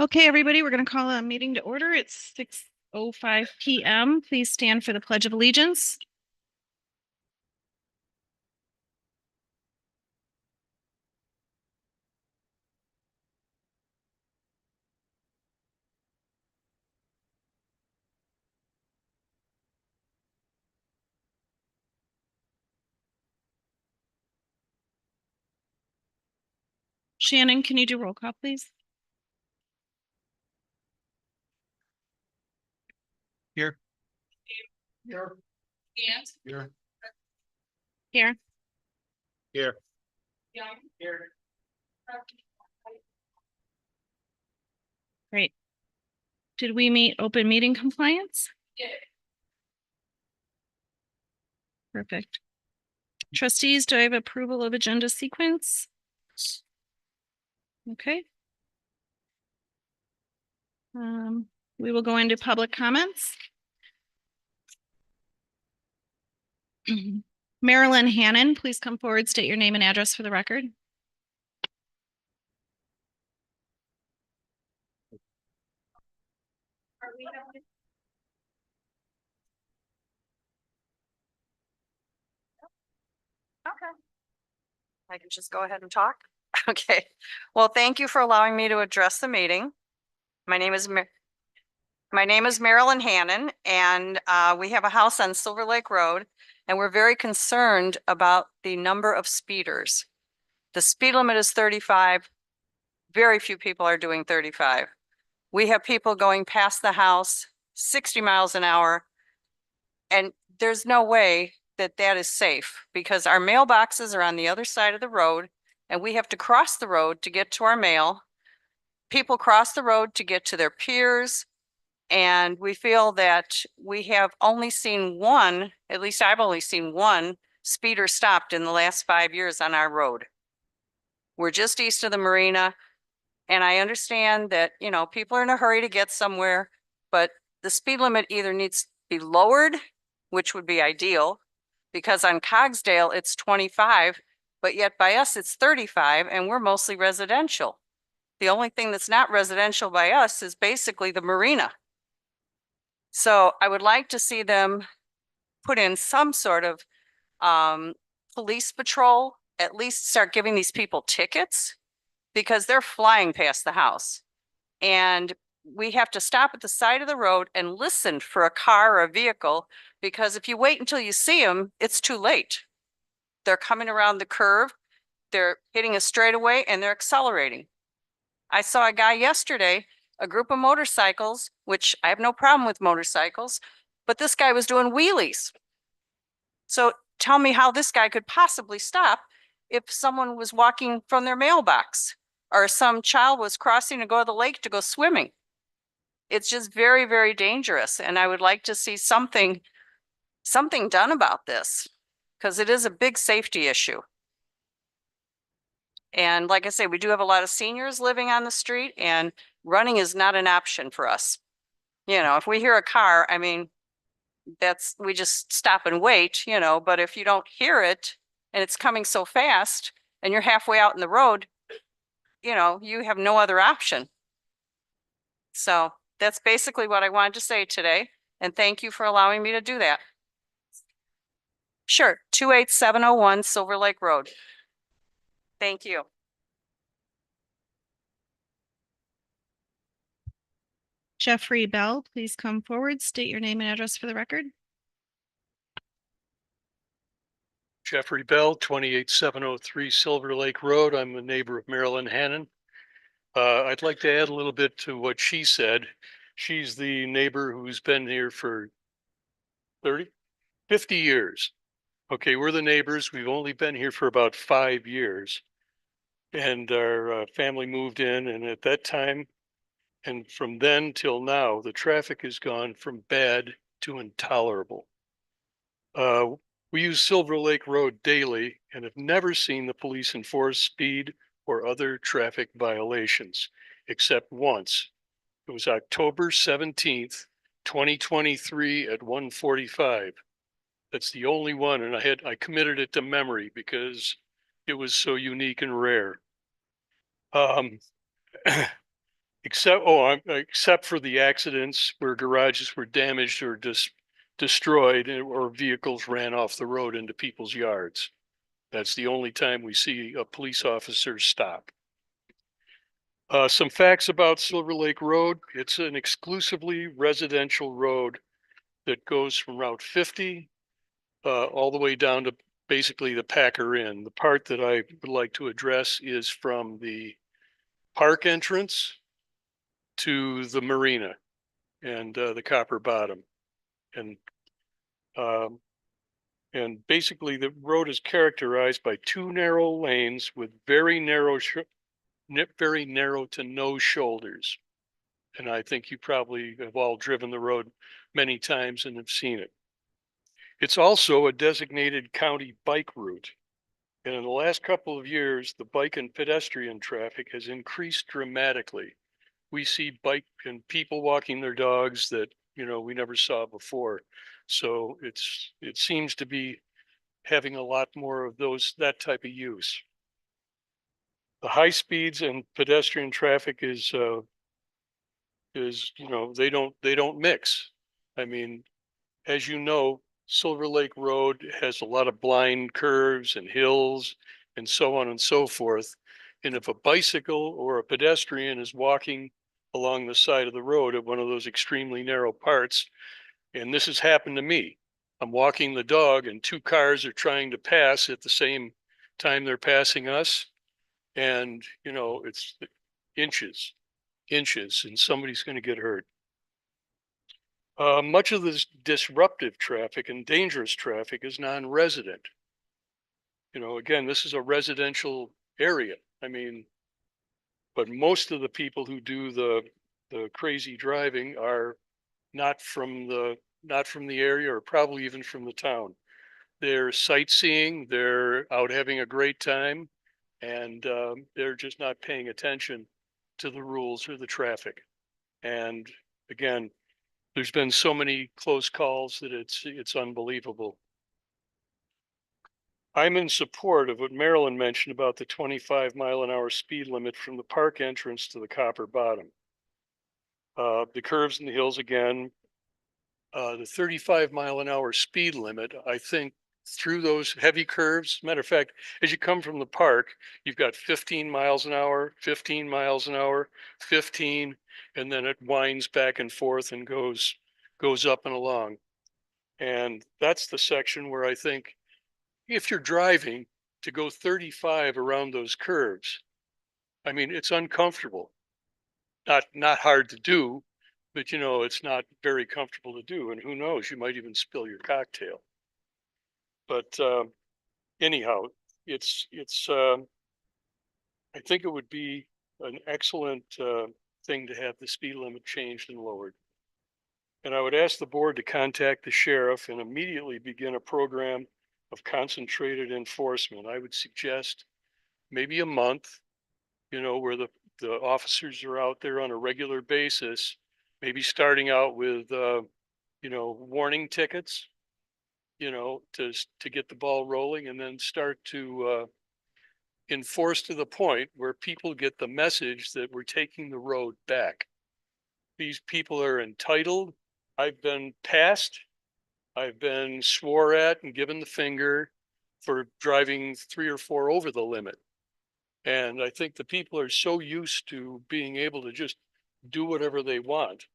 Okay, everybody, we're going to call a meeting to order. It's 6:05 p.m. Please stand for the Pledge of Allegiance. Shannon, can you do roll call, please? Here. Here. Here. Here. Here. Here. Great. Did we meet open meeting compliance? Yeah. Perfect. Trustees, do I have approval of agenda sequence? Okay. We will go into public comments. Marilyn Hannon, please come forward, state your name and address for the record. Okay. I can just go ahead and talk. Okay. Well, thank you for allowing me to address the meeting. My name is Marilyn Hannon, and we have a house on Silver Lake Road, and we're very concerned about the number of speeders. The speed limit is 35. Very few people are doing 35. We have people going past the house 60 miles an hour, and there's no way that that is safe because our mailboxes are on the other side of the road and we have to cross the road to get to our mail. People cross the road to get to their peers. And we feel that we have only seen one, at least I've only seen one speeder stopped in the last 5 years on our road. We're just east of the marina. And I understand that, you know, people are in a hurry to get somewhere, but the speed limit either needs to be lowered, which would be ideal, because on Cogsdale, it's 25, but yet by us, it's 35, and we're mostly residential. The only thing that's not residential by us is basically the marina. So I would like to see them put in some sort of police patrol, at least start giving these people tickets because they're flying past the house. And we have to stop at the side of the road and listen for a car or a vehicle, because if you wait until you see them, it's too late. They're coming around the curve, they're hitting a straightaway, and they're accelerating. I saw a guy yesterday, a group of motorcycles, which I have no problem with motorcycles, but this guy was doing wheelies. So tell me how this guy could possibly stop if someone was walking from their mailbox or some child was crossing to go to the lake to go swimming. It's just very, very dangerous. And I would like to see something done about this because it is a big safety issue. And like I say, we do have a lot of seniors living on the street, and running is not an option for us. You know, if we hear a car, I mean, we just stop and wait, you know, but if you don't hear it and it's coming so fast and you're halfway out in the road, you know, you have no other option. So that's basically what I wanted to say today. And thank you for allowing me to do that. Sure, 28701 Silver Lake Road. Thank you. Jeffrey Bell, please come forward, state your name and address for the record. Jeffrey Bell, 28703 Silver Lake Road. I'm a neighbor of Marilyn Hannon. I'd like to add a little bit to what she said. She's the neighbor who's been here for 50 years. Okay, we're the neighbors. We've only been here for about 5 years. And our family moved in, and at that time, and from then till now, the traffic has gone from bad to intolerable. We use Silver Lake Road daily and have never seen the police enforce speed or other traffic violations, except once. It was October 17th, 2023 at 1:45. That's the only one, and I committed it to memory because it was so unique and rare. except for the accidents where garages were damaged or destroyed or vehicles ran off the road into people's yards. That's the only time we see a police officer stop. Some facts about Silver Lake Road. It's an exclusively residential road that goes from Route 50 all the way down to basically the Packer Inn. The part that I would like to address is from the park entrance to the marina and the Copper Bottom. And basically the road is characterized by two narrow lanes with very narrow to no shoulders. And I think you probably have all driven the road many times and have seen it. It's also a designated county bike route. And in the last couple of years, the bike and pedestrian traffic has increased dramatically. We see bike and people walking their dogs that, you know, we never saw before. So it seems to be having a lot more of that type of use. The high speeds and pedestrian traffic is, you know, they don't mix. I mean, as you know, Silver Lake Road has a lot of blind curves and hills and so on and so forth. And if a bicycle or a pedestrian is walking along the side of the road at one of those extremely narrow parts, and this has happened to me, I'm walking the dog and two cars are trying to pass at the same time they're passing us. And, you know, it's inches, and somebody's going to get hurt. Much of this disruptive traffic and dangerous traffic is non-resident. You know, again, this is a residential area. I mean, but most of the people who do the crazy driving are not from the area or probably even from the town. They're sightseeing, they're out having a great time, and they're just not paying attention to the rules or the traffic. And again, there's been so many close calls that it's unbelievable. I'm in support of what Marilyn mentioned about the 25-mile-an-hour speed limit from the park entrance to the Copper Bottom. The curves and the hills again, the 35-mile-an-hour speed limit, I think through those heavy curves, matter of fact, as you come from the park, you've got 15 miles an hour, 15 miles an hour, 15, and then it winds back and forth and goes up and along. And that's the section where I think if you're driving to go 35 around those curves, I mean, it's uncomfortable. Not hard to do, but you know, it's not very comfortable to do. And who knows, you might even spill your cocktail. But anyhow, it's I think it would be an excellent thing to have the speed limit changed and lowered. And I would ask the board to contact the sheriff and immediately begin a program of concentrated enforcement. I would suggest maybe a month, you know, where the officers are out there on a regular basis, maybe starting out with, you know, warning tickets, you know, to get the ball rolling, and then start to enforce to the point where people get the message that we're taking the road back. These people are entitled. I've been passed. I've been swore at and given the finger for driving 3 or 4 over the limit. And I think the people are so used to being able to just do whatever they want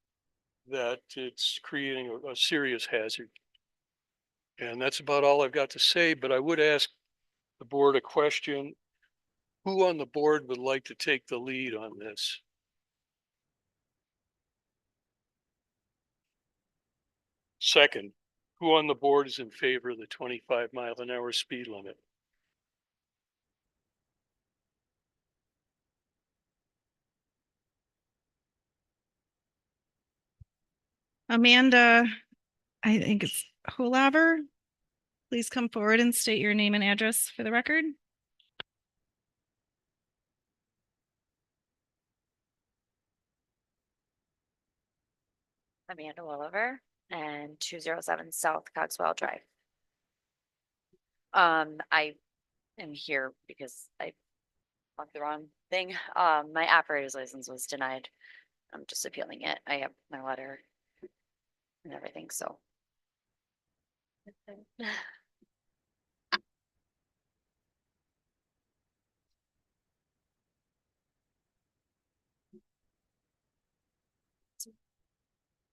that it's creating a serious hazard. And that's about all I've got to say, but I would ask the board a question. Who on the board would like to take the lead on this? Second, who on the board is in favor of the 25-mile-an-hour speed limit? Amanda, I think it's Holaver. Please come forward and state your name and address for the record. Amanda Williver and 207 South Cogswell Drive. I am here because I marked the wrong thing. My operator's license was denied. I'm just appealing it. I have my letter and everything, so.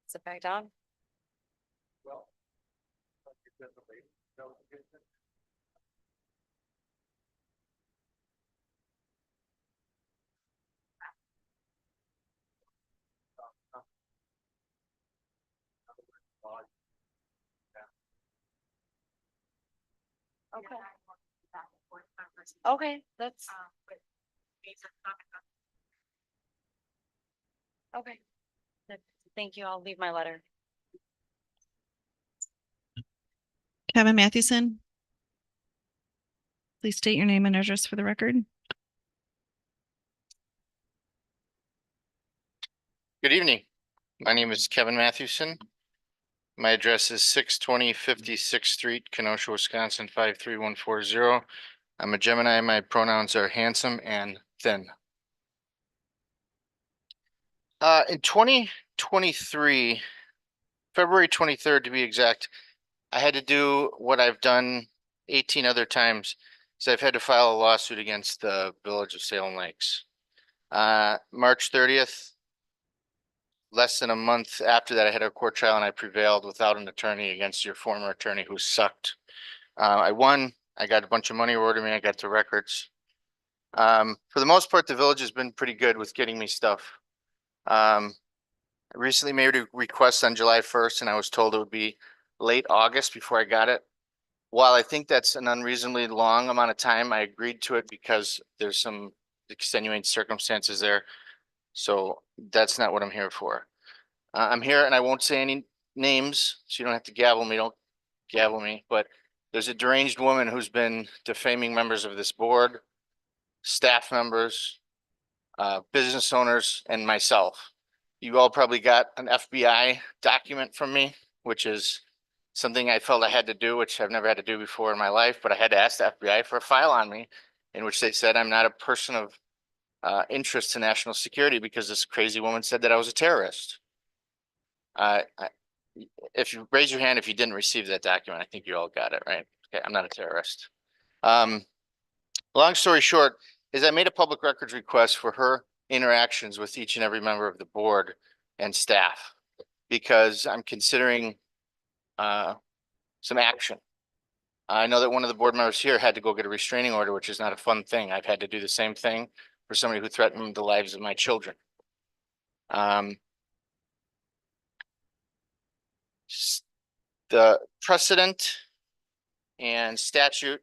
Sit back down. Okay. Okay, that's. Okay. Thank you. I'll leave my letter. Kevin Mathewson. Please state your name and address for the record. Good evening. My name is Kevin Mathewson. My address is 620 56th Street, Kenosha, Wisconsin, 53140. I'm a Gemini. My pronouns are handsome and thin. In 2023, February 23rd to be exact, I had to do what I've done 18 other times. So I've had to file a lawsuit against the Village of Salem Lakes. March 30th, less than a month after that, I had a court trial and I prevailed without an attorney against your former attorney who sucked. I won. I got a bunch of money awarded me. I got the records. For the most part, the village has been pretty good with getting me stuff. I recently made a request on July 1st and I was told it would be late August before I got it. While I think that's an unreasonably long amount of time, I agreed to it because there's some extenuating circumstances there. So that's not what I'm here for. I'm here and I won't say any names, so you don't have to gavel me. Don't gavel me, but there's a deranged woman who's been defaming members of this board, staff members, business owners, and myself. You all probably got an FBI document from me, which is something I felt I had to do, which I've never had to do before in my life, but I had to ask the FBI for a file on me, in which they said I'm not a person of interest to national security because this crazy woman said that I was a terrorist. If you raise your hand if you didn't receive that document, I think you all got it, right? Okay, I'm not a terrorist. Long story short is I made a public records request for her interactions with each and every member of the board and staff because I'm considering some action. I know that one of the board members here had to go get a restraining order, which is not a fun thing. I've had to do the same thing for somebody who threatened the lives of my children. The precedent and statute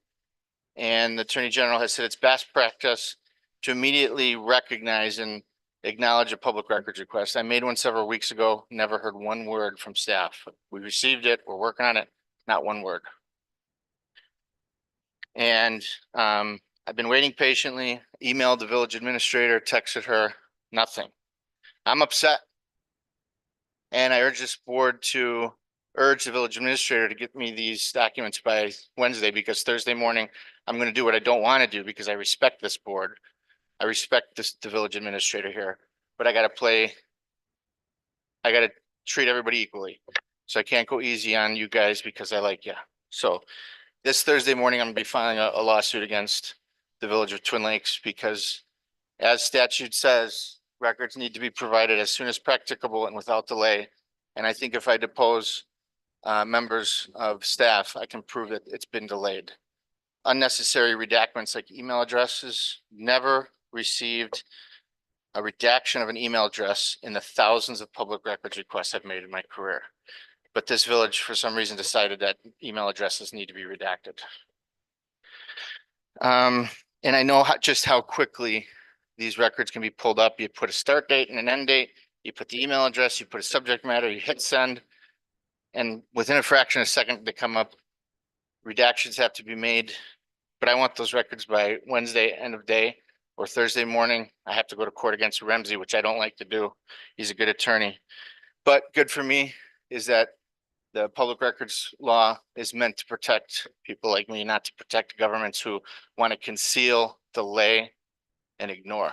and the Attorney General has said it's best practice to immediately recognize and acknowledge a public records request. I made one several weeks ago, never heard one word from staff. We received it, we're working on it, not one word. And I've been waiting patiently, emailed the village administrator, texted her, nothing. I'm upset. And I urge this board to urge the village administrator to get me these documents by Wednesday because Thursday morning, I'm going to do what I don't want to do because I respect this board. I respect the village administrator here, but I got to treat everybody equally. So I can't go easy on you guys because I like you. So this Thursday morning, I'm gonna be filing a lawsuit against the village of Twin Lakes because as statute says, records need to be provided as soon as practicable and without delay. And I think if I depose members of staff, I can prove that it's been delayed. Unnecessary redactments like email addresses, never received a redaction of an email address in the thousands of public records requests I've made in my career. But this village, for some reason, decided that email addresses need to be redacted. And I know just how quickly these records can be pulled up. You put a start date and an end date, you put the email address, you put a subject matter, you hit send, and within a fraction of a second they come up. Redactions have to be made, but I want those records by Wednesday, end of day, or Thursday morning. I have to go to court against Ramsey, which I don't like to do. He's a good attorney. But good for me is that the public records law is meant to protect people like me, not to protect governments who want to conceal, delay, and ignore.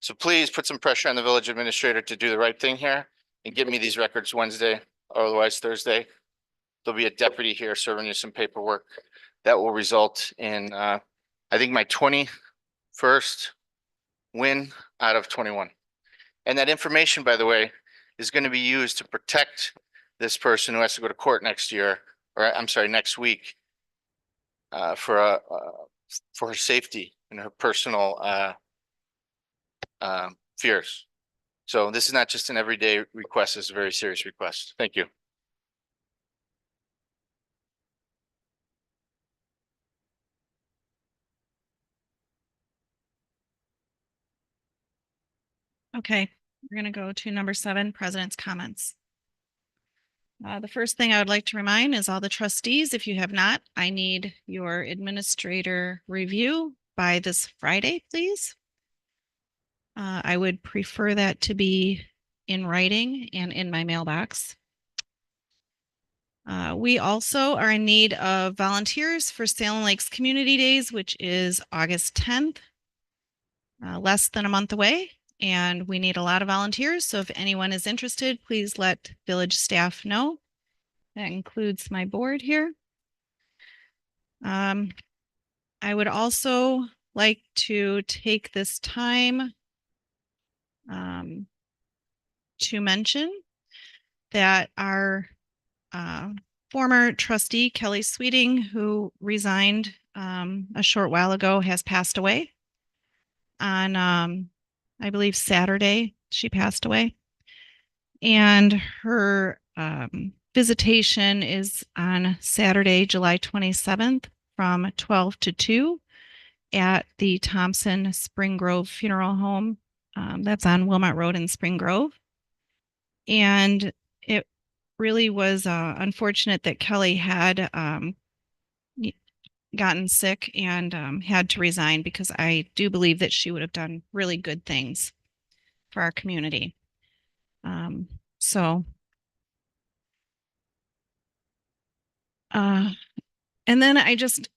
So please put some pressure on the village administrator to do the right thing here and give me these records Wednesday or otherwise Thursday. There'll be a deputy here serving you some paperwork that will result in, I think my 21st win out of 21. And that information, by the way, is going to be used to protect this person who has to go to court next year, or I'm sorry, next week, for her safety and her personal fears. So this is not just an everyday request, it's a very serious request. Thank you. Okay, we're gonna go to number 7, president's comments. The first thing I would like to remind is all the trustees, if you have not, I need your administrator review by this Friday, please. I would prefer that to be in writing and in my mailbox. We also are in need of volunteers for Salem Lakes Community Days, which is August 10th, less than a month away. And we need a lot of volunteers. So if anyone is interested, please let village staff know. That includes my board here. I would also like to take this time to mention that our former trustee, Kelly Sweeting, who resigned a short while ago, has passed away. On, I believe, Saturday, she passed away. And her visitation is on Saturday, July 27th from 12 to 2 at the Thompson Spring Grove Funeral Home. That's on Wilmot Road in Spring Grove. And it really was unfortunate that Kelly had gotten sick and had to resign, because I do believe that she would have done really good things for our community. And then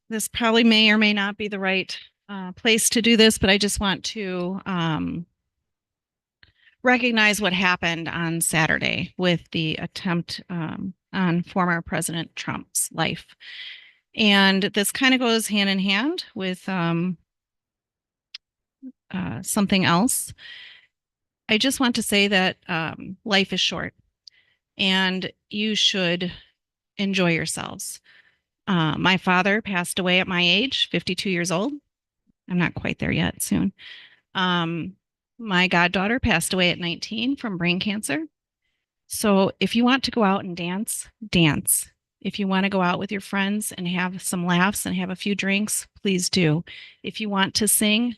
this probably may or may not be the right place to do this, but I just want to recognize what happened on Saturday with the attempt on former President Trump's life. And this kind of goes hand in hand with something else. I just want to say that life is short and you should enjoy yourselves. My father passed away at my age, 52 years old. I'm not quite there yet, soon. My goddaughter passed away at 19 from brain cancer. So if you want to go out and dance, dance. If you want to go out with your friends and have some laughs and have a few drinks, please do. If you want to sing,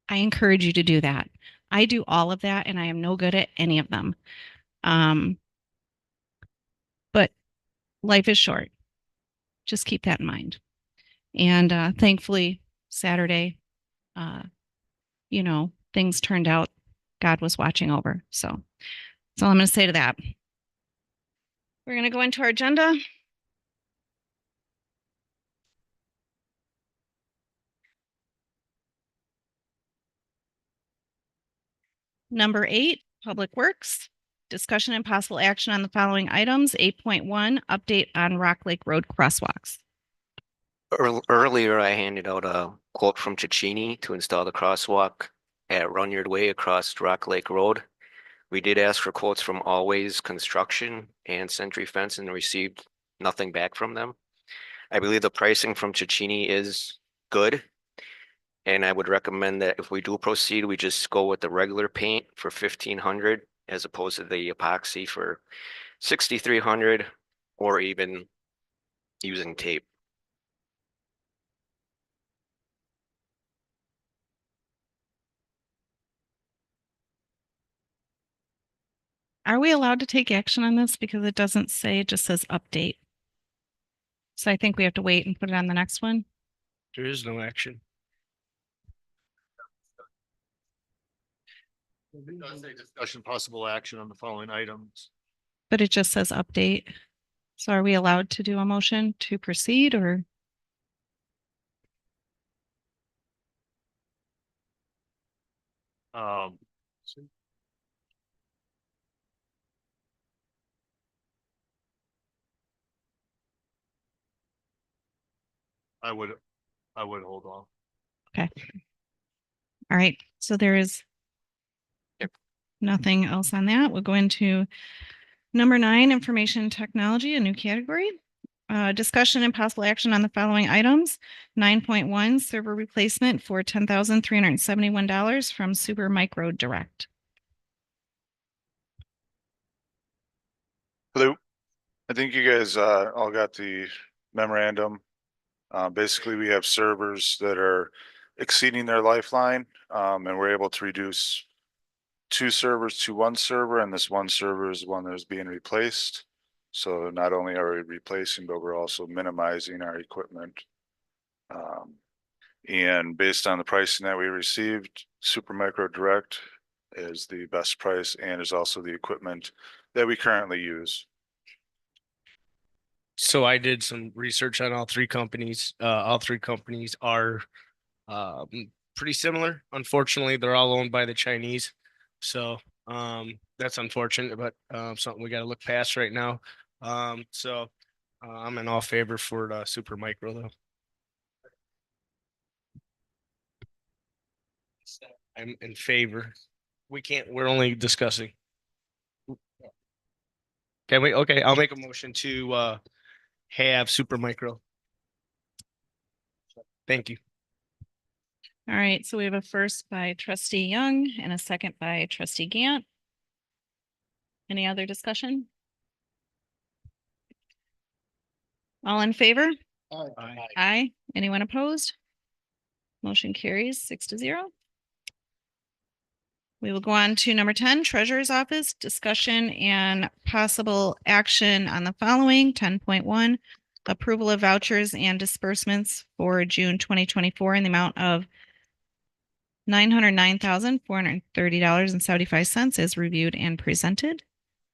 I encourage you to do that. I do all of that and I am no good at any of them. But life is short. Just keep that in mind. And thankfully, Saturday, things turned out, God was watching over. So that's all I'm going to say to that. We're going to go into our agenda. Number 8, Public Works. Discussion and possible action on the following items. 8.1, update on Rock Lake Road crosswalks. Earlier, I handed out a quote from Cicchini to install the crosswalk at Runyard Way across Rock Lake Road. We did ask for quotes from Always Construction and Century Fence and received nothing back from them. I believe the pricing from Cicchini is good. And I would recommend that if we do proceed, we just go with the regular paint for 1,500 as opposed to the epoxy for 6,300, or even using tape. Are we allowed to take action on this? Because it doesn't say, it just says update. So I think we have to wait and put it on the next one. There is no action. It does say discussion possible action on the following items. But it just says update. So are we allowed to do a motion to proceed, or? Um, I would, I would hold on. All right, so there is Yep. nothing else on that. We'll go into number 9, information technology, a new category. Discussion and possible action on the following items. 9.1, server replacement for $10,371 from Super Micro Direct. Hello. I think you guys all got the memorandum. Basically, we have servers that are exceeding their lifeline, and we're able to reduce 2 servers to 1 server, and this 1 server is the one that is being replaced. So not only are we replacing, but we're also minimizing our equipment. And based on the pricing that we received, Supermicro Direct is the best price and is also the equipment that we currently use. So I did some research on all three companies. All three companies are pretty similar. Unfortunately, they're all owned by the Chinese. So that's unfortunate, but something we got to look past right now. So I'm in all favor for the Super Micro though. I'm in favor. We're only discussing. Okay, I'll make a motion to have Super Micro. Thank you. All right, so we have a first by trustee Young and a second by trustee Gant. Any other discussion? All in favor? Aye. Aye. Anyone opposed? Motion carries 6-0. We will go on to number 10, Treasurer's Office, discussion and possible action on the following. 10.1, approval of vouchers and disbursements for June 2024 in the amount of $909,430.75 is reviewed and presented.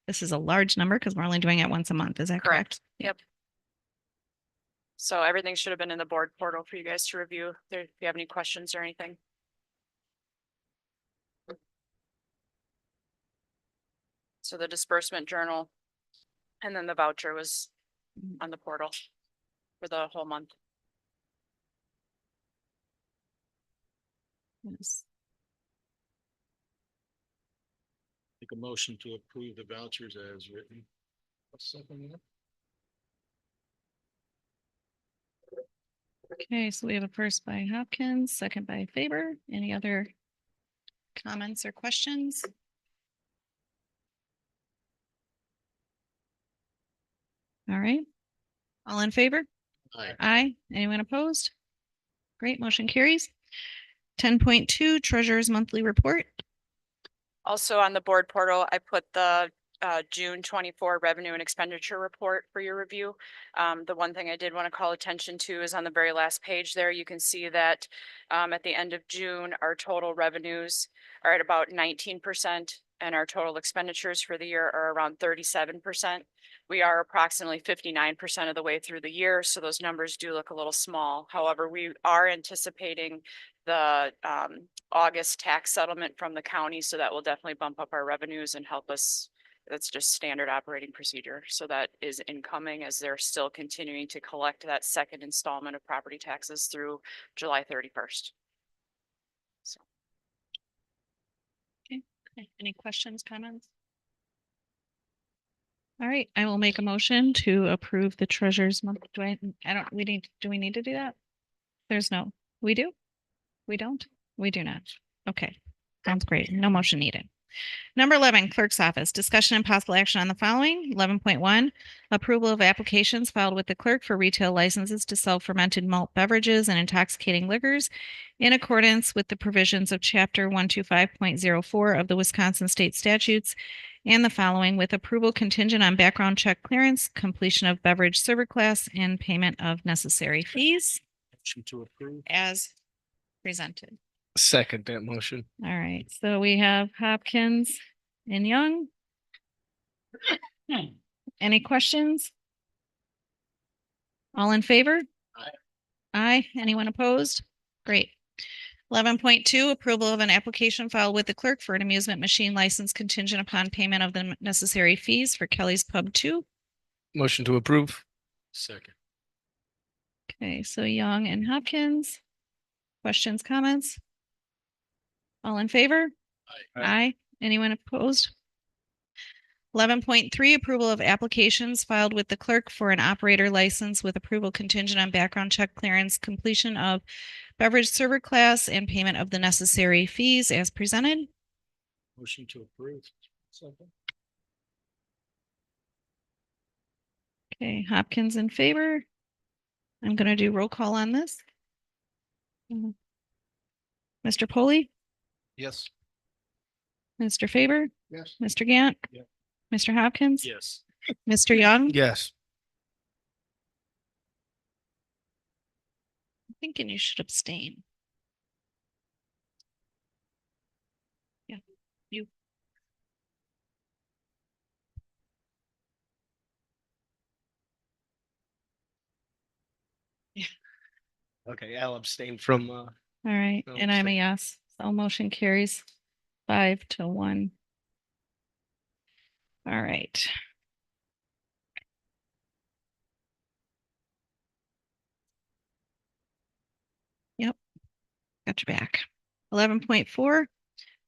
This is a large number because we're only doing it once a month. Is that correct? Yep. So everything should have been in the board portal for you guys to review. If you have any questions or anything. So the disbursement journal and then the voucher was on the portal for the whole month. Yes. Make a motion to approve the vouchers as written. Okay, so we have a first by Hopkins, second by Faber. Any other comments or questions? All right. All in favor? Aye. Aye. Anyone opposed? Great, motion carries. 10.2, Treasurer's Monthly Report. Also on the board portal, I put the June 24 revenue and expenditure report for your review. The one thing I did want to call attention to is on the very last page there, you can see that at the end of June, our total revenues are at about 19% and our total expenditures for the year are around 37%. We are approximately 59% of the way through the year, so those numbers do look a little small. However, we are anticipating the August tax settlement from the county, so that will definitely bump up our revenues and help us. That's just standard operating procedure. So that is incoming as they're still continuing to collect that second installment of property taxes through July 31st. So. Okay, any questions, comments? All right, I will make a motion to approve the treasurer's month. Do we need to do that? There's no, we do? We don't? We do not. Okay, sounds great. No motion needed. Number 11, Clerk's Office, discussion and possible action on the following. 11.1, approval of applications filed with the clerk for retail licenses to sell fermented malt beverages and intoxicating liquors in accordance with the provisions of Chapter 125.04 of the Wisconsin State Statutes and the following, with approval contingent on background check clearance, completion of beverage server class, and payment of necessary fees Motion to approve. as presented. Second that motion. All right, so we have Hopkins and Young. Any questions? All in favor? Aye. Aye. Anyone opposed? Great. 11.2, approval of an application filed with the clerk for an amusement machine license contingent upon payment of the necessary fees for Kelly's Pub 2. Motion to approve. Second. Okay, so Young and Hopkins. Questions, comments? All in favor? Aye. Anyone opposed? 11.3, approval of applications filed with the clerk for an operator license with approval contingent on background check clearance, completion of beverage server class, and payment of the necessary fees as presented. Motion to approve. Second. Okay, Hopkins in favor. I'm gonna do roll call on this. Mr. Polly, Yes. Mr. Faber, Yes. Mr. Gant. Yeah. Mr. Hopkins. Yes. Mr. Young. Yes. I'm thinking you should abstain. Yeah, you. Okay, I'll abstain from, All right, No, and I'm a second. yes. So motion carries 5-1. All right. Yep. Got your back. 11.4,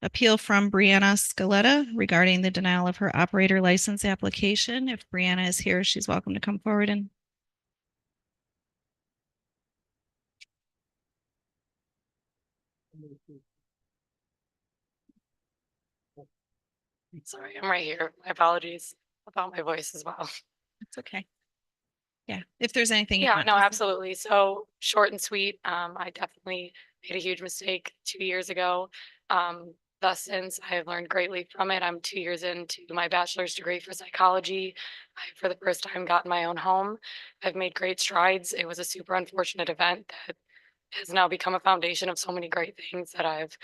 appeal from Brianna Scaletta regarding the denial of her operator license application. If Brianna is here, she's welcome to come forward and Sorry, I'm right here. My apologies about my voice as well. it's okay. Yeah, if there's anything. you Yeah, want no, to say. absolutely. So short and sweet. I definitely made a huge mistake 2 years ago. Thus, since I have learned greatly from it, I'm 2 years into my bachelor's degree for psychology. I, for the first time, gotten my own home. I've made great strides. It was a super unfortunate event that has now become a foundation of so many great things that I've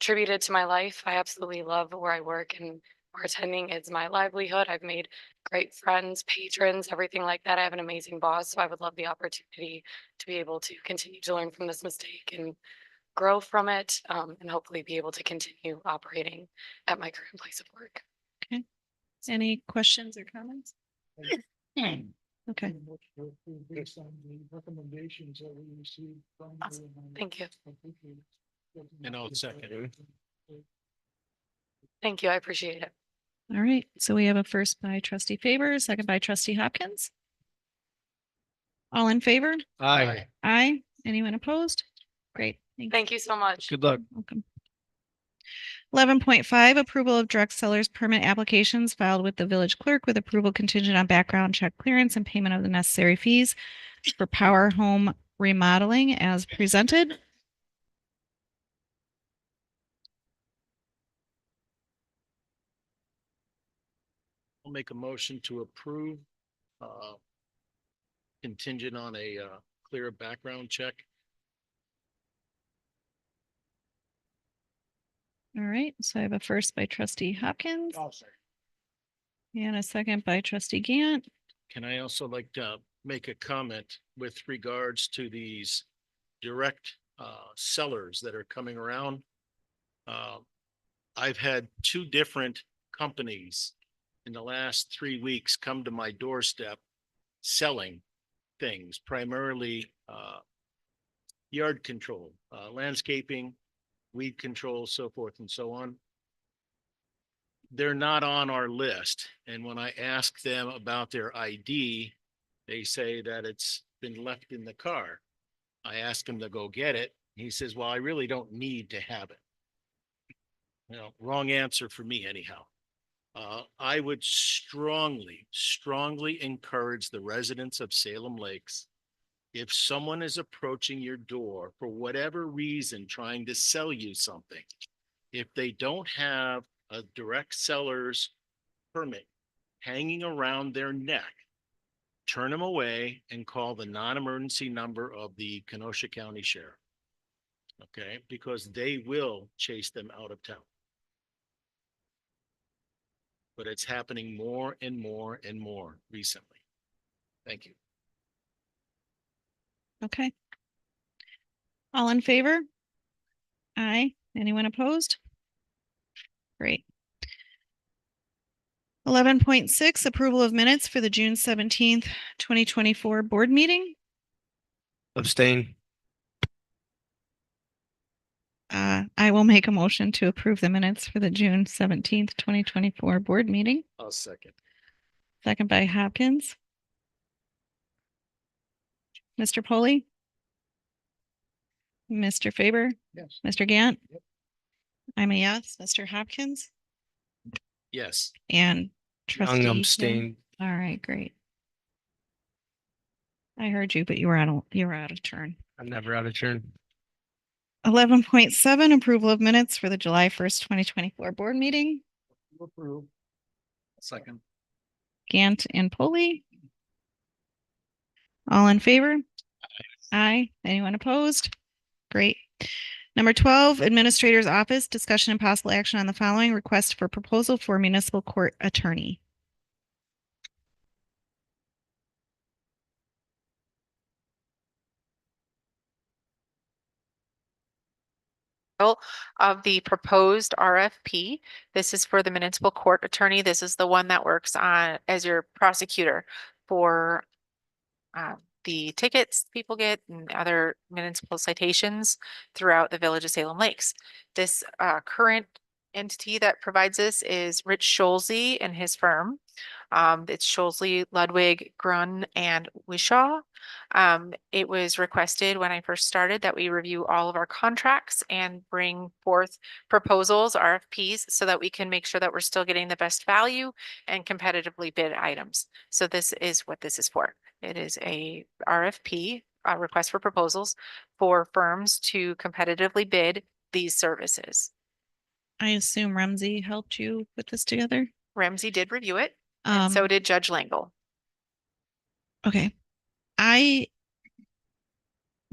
attributed to my life. I absolutely love where I work, and bartending is my livelihood. I've made great friends, patrons, everything like that. I have an amazing boss, so I would love the opportunity to be able to continue to learn from this mistake and grow from it, and hopefully be able to continue operating at my current place of work. Any questions or comments? Okay. Based on the recommendations that we received from. Awesome. Thank you. And I'll second. Thank you. I appreciate it. All right, so we have a first by trustee Faber, second by trustee Hopkins. All in favor? aye. Aye. Anyone opposed? Great. Thank you so much. Good luck. Welcome. 11.5, approval of direct seller's permit applications filed with the village clerk with approval contingent on background check clearance and payment of the necessary fees for Power Home remodeling as presented. I'll make a motion to approve. Contingent on a clear background check. All right, so I have a first by trustee Hopkins and a second by trustee Gant. Can I also like to make a comment with regards to these direct sellers that are coming around? I've had two different companies in the last 3 weeks come to my doorstep selling things, primarily yard control, landscaping, weed control, so forth and so on. They're not on our list. And when I ask them about their ID, they say that it's been left in the car. I ask him to go get it. He says, well, I really don't need to have it. You know, wrong answer for me anyhow. I would strongly encourage the residents of Salem Lakes. If someone is approaching your door for whatever reason, trying to sell you something, if they don't have a direct seller's permit hanging around their neck, turn them away and call the non-emergency number of the Kenosha County Sheriff. Okay, because they will chase them out of town. But it's happening more and more and more recently. Thank you. Okay. All in favor? Aye. Anyone opposed? Great. 11.6, approval of minutes for the June 17th, 2024 board meeting. Abstain. I will make a motion to approve the minutes for the June 17th, 2024 board meeting. I'll second. Second by Hopkins. Mr. Polly? Mr. Faber? Yes. Mr. Gant? Yep. I'm a yes. Mr. Hopkins? Yes. And trustee Young Young? abstain. All right, great. I heard you, but you were out of turn. I'm never out of turn. 11.7, approval of minutes for the July 1st, 2024 board meeting. Approve. Second. Gant and Polly. All in favor? Aye. Anyone opposed? Great. Number 12, Administrator's Office, discussion and possible action on the following request for proposal for municipal court attorney. Of the proposed RFP. This is for the municipal court attorney. This is the one that works on as your prosecutor for the tickets people get and other municipal citations throughout the village of Salem Lakes. This current entity that provides this is Rich Scholze and his firm. It's Scholze, Ludwig, Grun, and Wishaw. It was requested when I first started that we review all of our contracts and bring forth proposals, RFPs, so that we can make sure that we're still getting the best value and competitively bid items. So this is what this is for. It is a RFP, a request for proposals for firms to competitively bid these services. I assume Ramsey helped you put this together. Ramsey did review it, and so did Judge Langle. Okay. I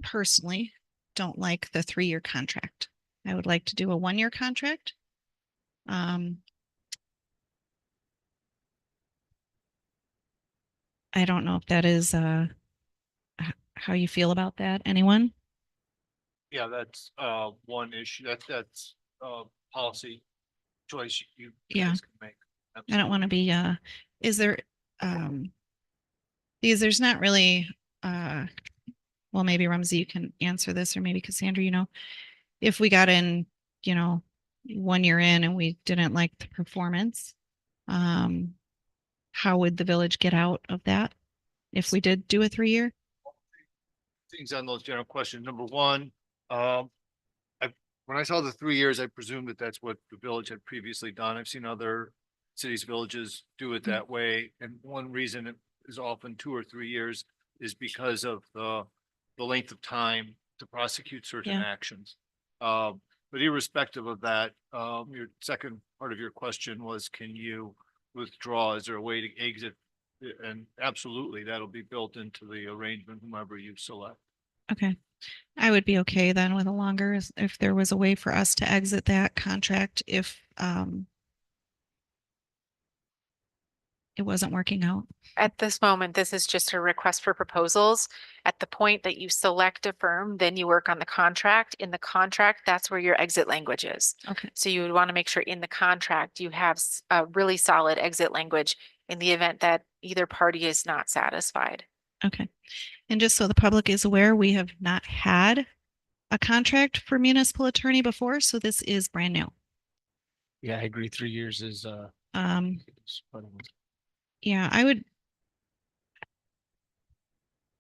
personally don't like the 3-year contract. I would like to do a 1-year contract. I don't know if that is how you feel about that. Anyone? Yeah, that's one issue. That's policy choice you Yeah. guys can make. I don't want to be is there because there's not really well, maybe Ramsey, you can answer this, or maybe Cassandra, if we got in, 1 year in and we didn't like the performance, how would the village get out of that if we did do a 3-year? Things on those general questions. Number one, when I saw the 3 years, I presumed that that's what the village had previously done. I've seen other cities, villages do it that way. And one reason it is often 2 or 3 years is because of the length of time to prosecute certain Yeah. actions. But irrespective of that, your second part of your question was, can you withdraw? Is there a way to exit? And absolutely, that'll be built into the arrangement, whomever you select. Okay. I would be okay then with a longer, if there was a way for us to exit that contract if it wasn't working out. At this moment, this is just a request for proposals. At the point that you select a firm, then you work on the contract. In the contract, that's where your exit language is. Okay. So you would want to make sure in the contract you have a really solid exit language in the event that either party is not satisfied. Okay. And just so the public is aware, we have not had a contract for municipal attorney before, so this is brand new. Yeah, I agree. 3 years is Yeah, I would.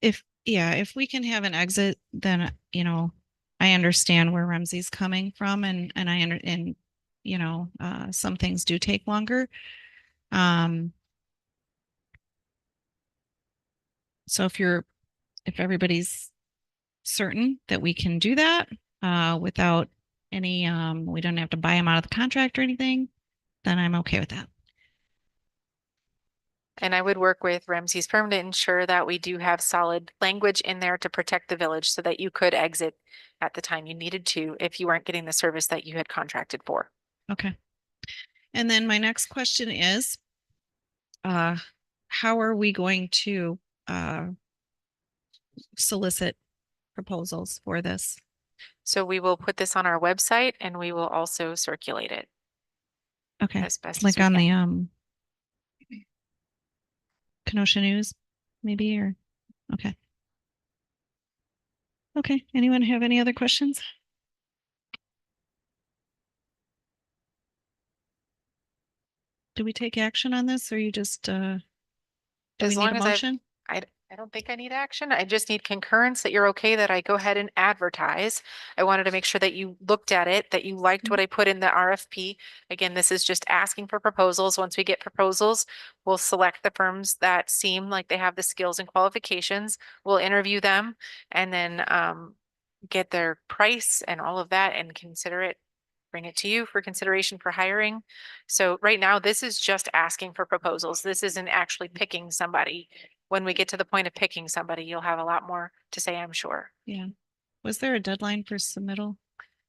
If we can have an exit, then, I understand where Ramsey's coming from, and some things do take longer. So if everybody's certain that we can do that, without any, we don't have to buy them out of the contract or anything, then I'm okay with that. And I would work with Ramsey's firm to ensure that we do have solid language in there to protect the village so that you could exit at the time you needed to if you weren't getting the service that you had contracted for. Okay. And then my next question is, how are we going to solicit proposals for this? So we will put this on our website and we will also circulate it Okay, as best as like we on can. the Kenosha News, maybe, or, okay. Okay, anyone have any other questions? Do we take action on this or you just, do we As need long a as I've, motion? I don't think I need action. I just need concurrence that you're okay that I go ahead and advertise. I wanted to make sure that you looked at it, that you liked what I put in the RFP. Again, this is just asking for proposals. Once we get proposals, we'll select the firms that seem like they have the skills and qualifications. We'll interview them and then get their price and all of that and consider it, bring it to you for consideration for hiring. So right now, this is just asking for proposals. This isn't actually picking somebody. When we get to the point of picking somebody, you'll have a lot more to say, I'm sure. Yeah. Was there a deadline for submittal?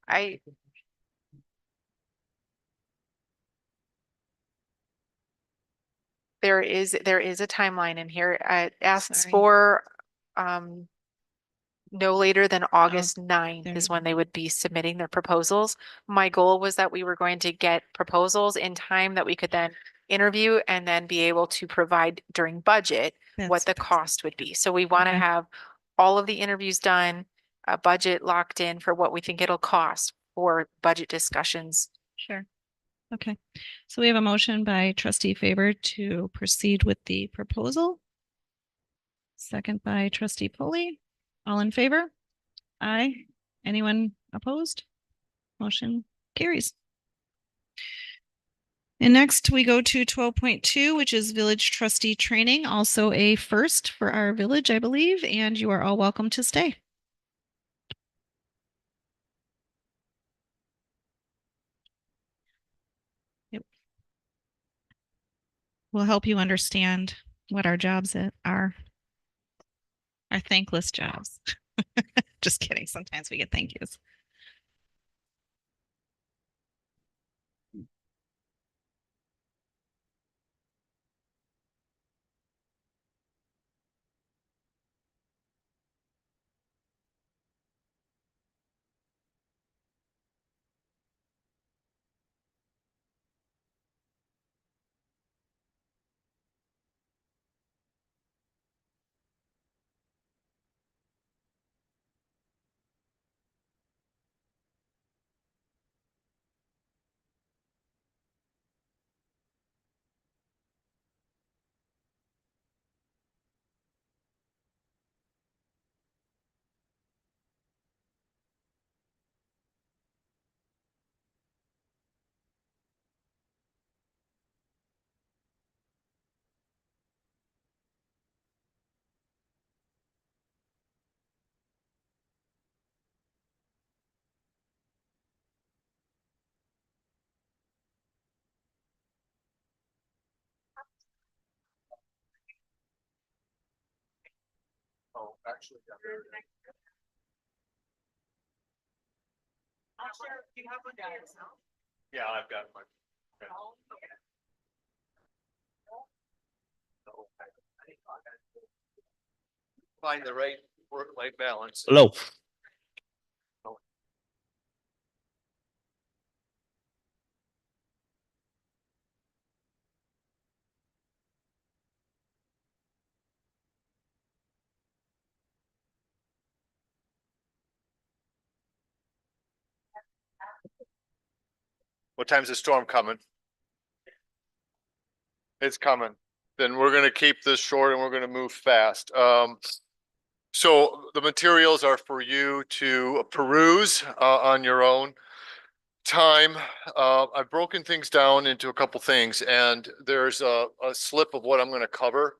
I there is a timeline in here. It asks Sorry. for no later than August 9th there is you when they would be submitting their proposals. My goal was that we were going to get proposals in time that we could then interview and then be able to provide during budget what That's- the cost would be. So we want to Okay. have all of the interviews done, a budget locked in for what we think it'll cost for budget discussions. Sure. Okay, so we have a motion by trustee Faber to proceed with the proposal. Second by trustee Polly. All in favor? Aye. Anyone opposed? Motion carries. And next we go to 12.2, which is village trustee training, also a first for our village, I believe, and you are all welcome to stay. Will help you understand what our jobs are. Our thankless jobs. Just kidding. Sometimes we get thank yous. Oh, actually. Yeah, I've got my. Find the right work-life balance. Hello. What time's the storm coming? It's coming. Then we're gonna keep this short and we're gonna move fast. So the materials are for you to peruse on your own time. I've broken things down into a couple things and there's a slip of what I'm gonna cover.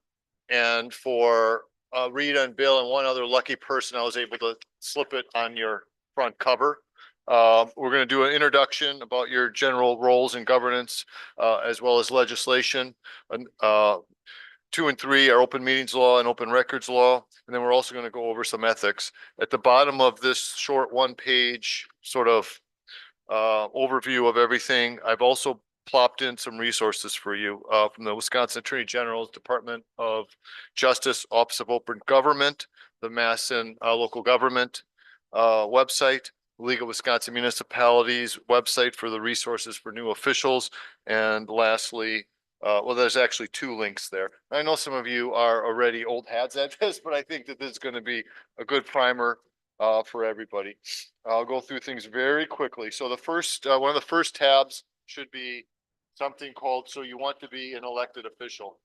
And for Rita and Bill and one other lucky person, I was able to slip it on your front cover. We're gonna do an introduction about your general roles in governance, as well as legislation. And 2 and 3 are open meetings law and open records law. And then we're also gonna go over some ethics. At the bottom of this short 1-page sort of overview of everything, I've also plopped in some resources for you from the Wisconsin Attorney General's Department of Justice, Office of Open Government, the Mass and Local Government website, League of Wisconsin Municipalities website for the resources for new officials. And lastly, well, there's actually two links there. I know some of you are already old hats at this, but I think that this is going to be a good primer for everybody. I'll go through things very quickly. So the first, one of the first tabs should be something called, so you want to be an elected official.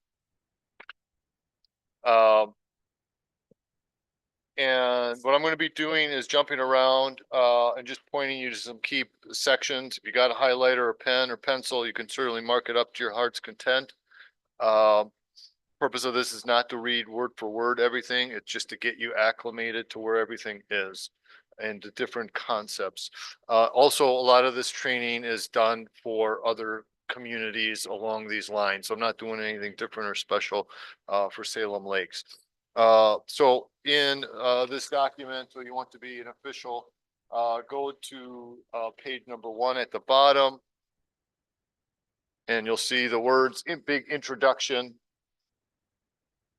And what I'm going to be doing is jumping around and just pointing you to some key sections. If you got a highlighter or pen or pencil, you can certainly mark it up to your heart's content. Purpose of this is not to read word for word everything. It's just to get you acclimated to where everything is and the different concepts. Also, a lot of this training is done for other communities along these lines. So I'm not doing anything different or special for Salem Lakes. So in this document, so you want to be an official, go to page number 1 at the bottom. And you'll see the words in big introduction.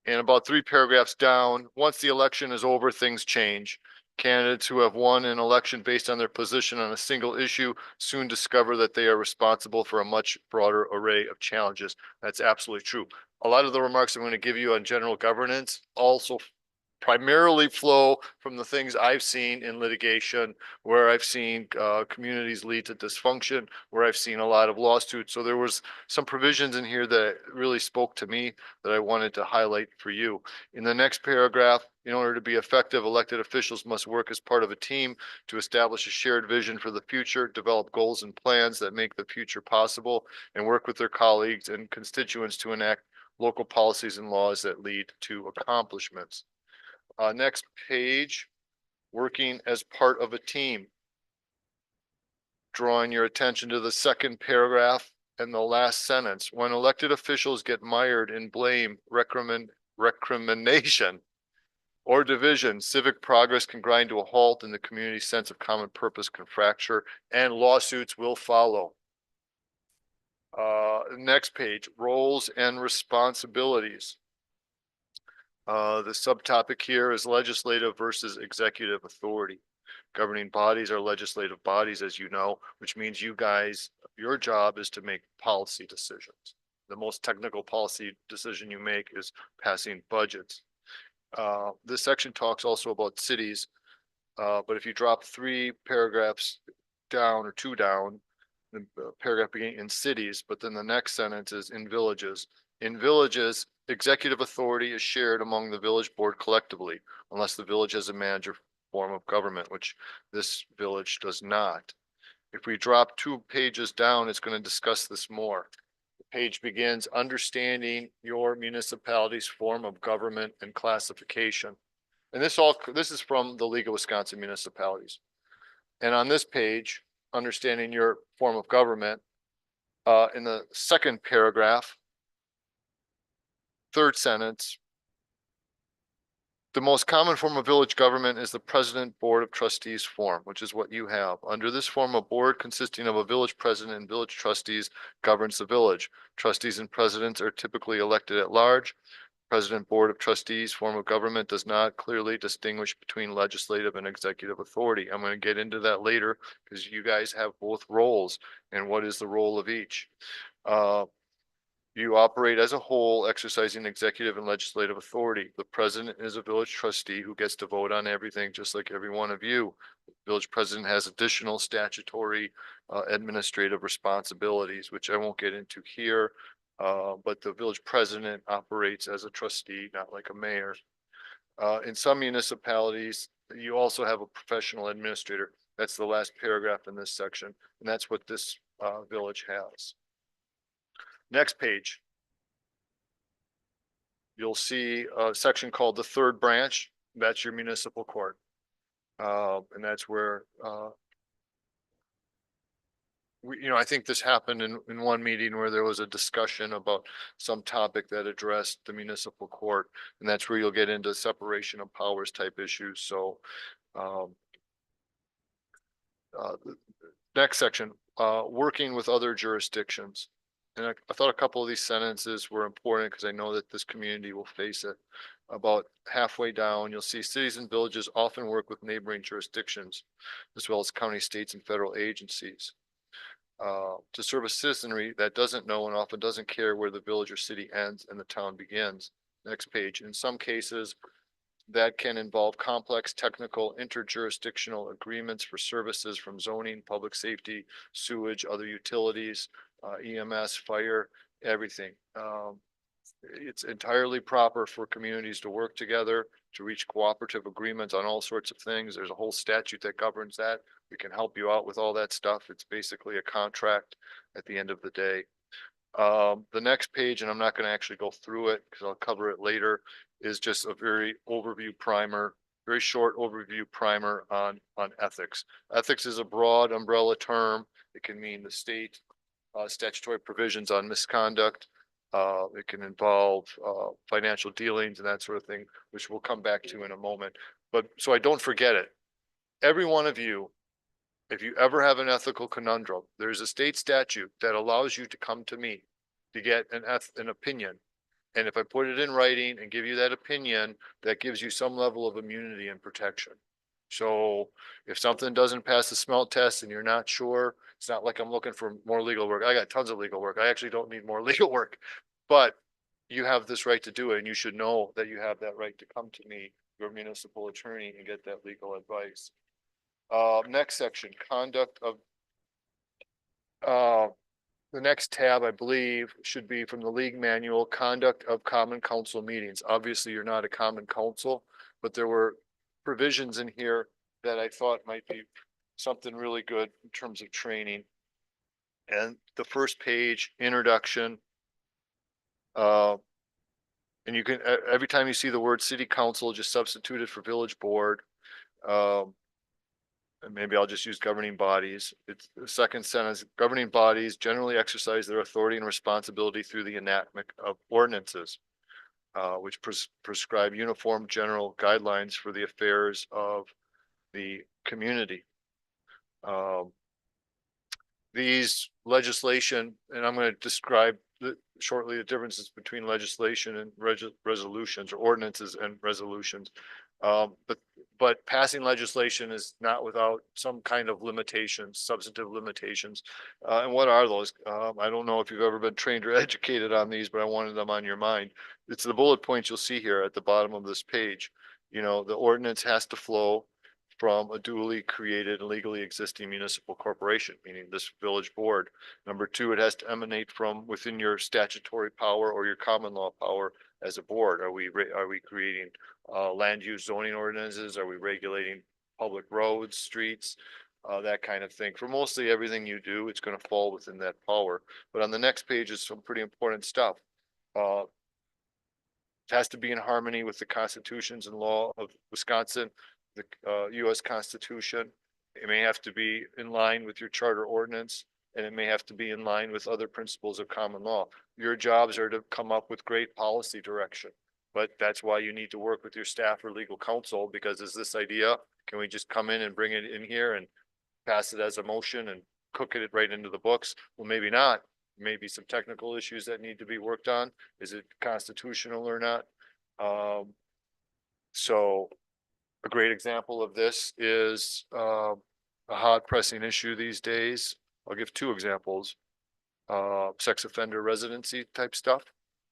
And about 3 paragraphs down, once the election is over, things change. Candidates who have won an election based on their position on a single issue soon discover that they are responsible for a much broader array of challenges. That's absolutely true. A lot of the remarks I'm going to give you on general governance also primarily flow from the things I've seen in litigation, where I've seen communities lead to dysfunction, where I've seen a lot of lawsuits. So there was some provisions in here that really spoke to me that I wanted to highlight for you. In the next paragraph, in order to be effective, elected officials must work as part of a team to establish a shared vision for the future, develop goals and plans that make the future possible, and work with their colleagues and constituents to enact local policies and laws that lead to accomplishments. Next page, working as part of a team. Drawing your attention to the second paragraph and the last sentence. When elected officials get mired in blame, recrimination, or division, civic progress can grind to a halt and the community's sense of common purpose can fracture and lawsuits will follow. Next page, roles and responsibilities. The subtopic here is legislative versus executive authority. Governing bodies are legislative bodies, as you know, which means you guys, your job is to make policy decisions. The most technical policy decision you make is passing budgets. This section talks also about cities, but if you drop 3 paragraphs down or 2 down, the paragraph beginning in cities, but then the next sentence is in villages. In villages, executive authority is shared among the village board collectively, unless the village has a manager form of government, which this village does not. If we drop 2 pages down, it's going to discuss this more. The page begins understanding your municipality's form of government and classification. And this is from the League of Wisconsin Municipalities. And on this page, understanding your form of government, in the second paragraph, 3rd sentence, the most common form of village government is the president board of trustees form, which is what you have. Under this form, a board consisting of a village president and village trustees governs the village. Trustees and presidents are typically elected at large. President board of trustees form of government does not clearly distinguish between legislative and executive authority. I'm going to get into that later because you guys have both roles and what is the role of each. You operate as a whole, exercising executive and legislative authority. The president is a village trustee who gets to vote on everything, just like every one of you. The village president has additional statutory administrative responsibilities, which I won't get into here. But the village president operates as a trustee, not like a mayor. In some municipalities, you also have a professional administrator. That's the last paragraph in this section, and that's what this village has. Next page. You'll see a section called the 3rd branch. That's your municipal court. And that's where I think this happened in one meeting where there was a discussion about some topic that addressed the municipal court, and that's where you'll get into separation of powers type issues. So, next section, working with other jurisdictions. and I thought a couple of these sentences were important because I know that this community will face it. About halfway down, you'll see cities and villages often work with neighboring jurisdictions, as well as county, states, and federal agencies. To serve a citizenry that doesn't know and often doesn't care where the village or city ends and the town begins. Next page. In some cases, that can involve complex technical interjurisdictional agreements for services from zoning, public safety, sewage, other utilities, EMS, fire, everything. It's entirely proper for communities to work together to reach cooperative agreements on all sorts of things. There's a whole statute that governs that. We can help you out with all that stuff. It's basically a contract at the end of the day. The next page, and I'm not going to actually go through it because I'll cover it later, is just a very overview primer, very short overview primer on ethics. Ethics is a broad umbrella term. It can mean the state statutory provisions on misconduct. It can involve financial dealings and that sort of thing, which we'll come back to in a moment. But so I don't forget it. Every one of you, if you ever have an ethical conundrum, there's a state statute that allows you to come to me to get an opinion. And if I put it in writing and give you that opinion, that gives you some level of immunity and protection. So if something doesn't pass the smell test and you're not sure, it's not like I'm looking for more legal work. I got tons of legal work. I actually don't need more legal work, but you have this right to do it. And you should know that you have that right to come to me, your municipal attorney, and get that legal advice. Next section, conduct of, the next tab, I believe, should be from the league manual, conduct of common council meetings. Obviously, you're not a common council, but there were provisions in here that I thought might be something really good in terms of training. And the first page, introduction. And you can, every time you see the word city council, just substitute it for village board. And maybe I'll just use governing bodies. It's the second sentence, governing bodies generally exercise their authority and responsibility through the enactment of ordinances, which prescribe uniform general guidelines for the affairs of the community. These legislation, and I'm going to describe shortly the differences between legislation and resolutions, or ordinances and resolutions. But passing legislation is not without some kind of limitations, substantive limitations. And what are those? I don't know if you've ever been trained or educated on these, but I wanted them on your mind. It's the bullet points you'll see here at the bottom of this page. You know, the ordinance has to flow from a duly created and legally existing municipal corporation, meaning this village board. Number two, it has to emanate from within your statutory power or your common law power as a board. Are we creating land use zoning ordinances? Are we regulating public roads, streets, that kind of thing? For mostly everything you do, it's going to fall within that power. But on the next page is some pretty important stuff. It has to be in harmony with the constitutions and law of Wisconsin, the US Constitution. It may have to be in line with your charter ordinance, and it may have to be in line with other principles of common law. Your jobs are to come up with great policy direction, but that's why you need to work with your staff or legal counsel, because is this idea, can we just come in and bring it in here and pass it as a motion and cook it right into the books? Well, maybe not. Maybe some technical issues that need to be worked on. Is it constitutional or not? So a great example of this is a hot pressing issue these days. I'll give two examples. Sex offender residency type stuff.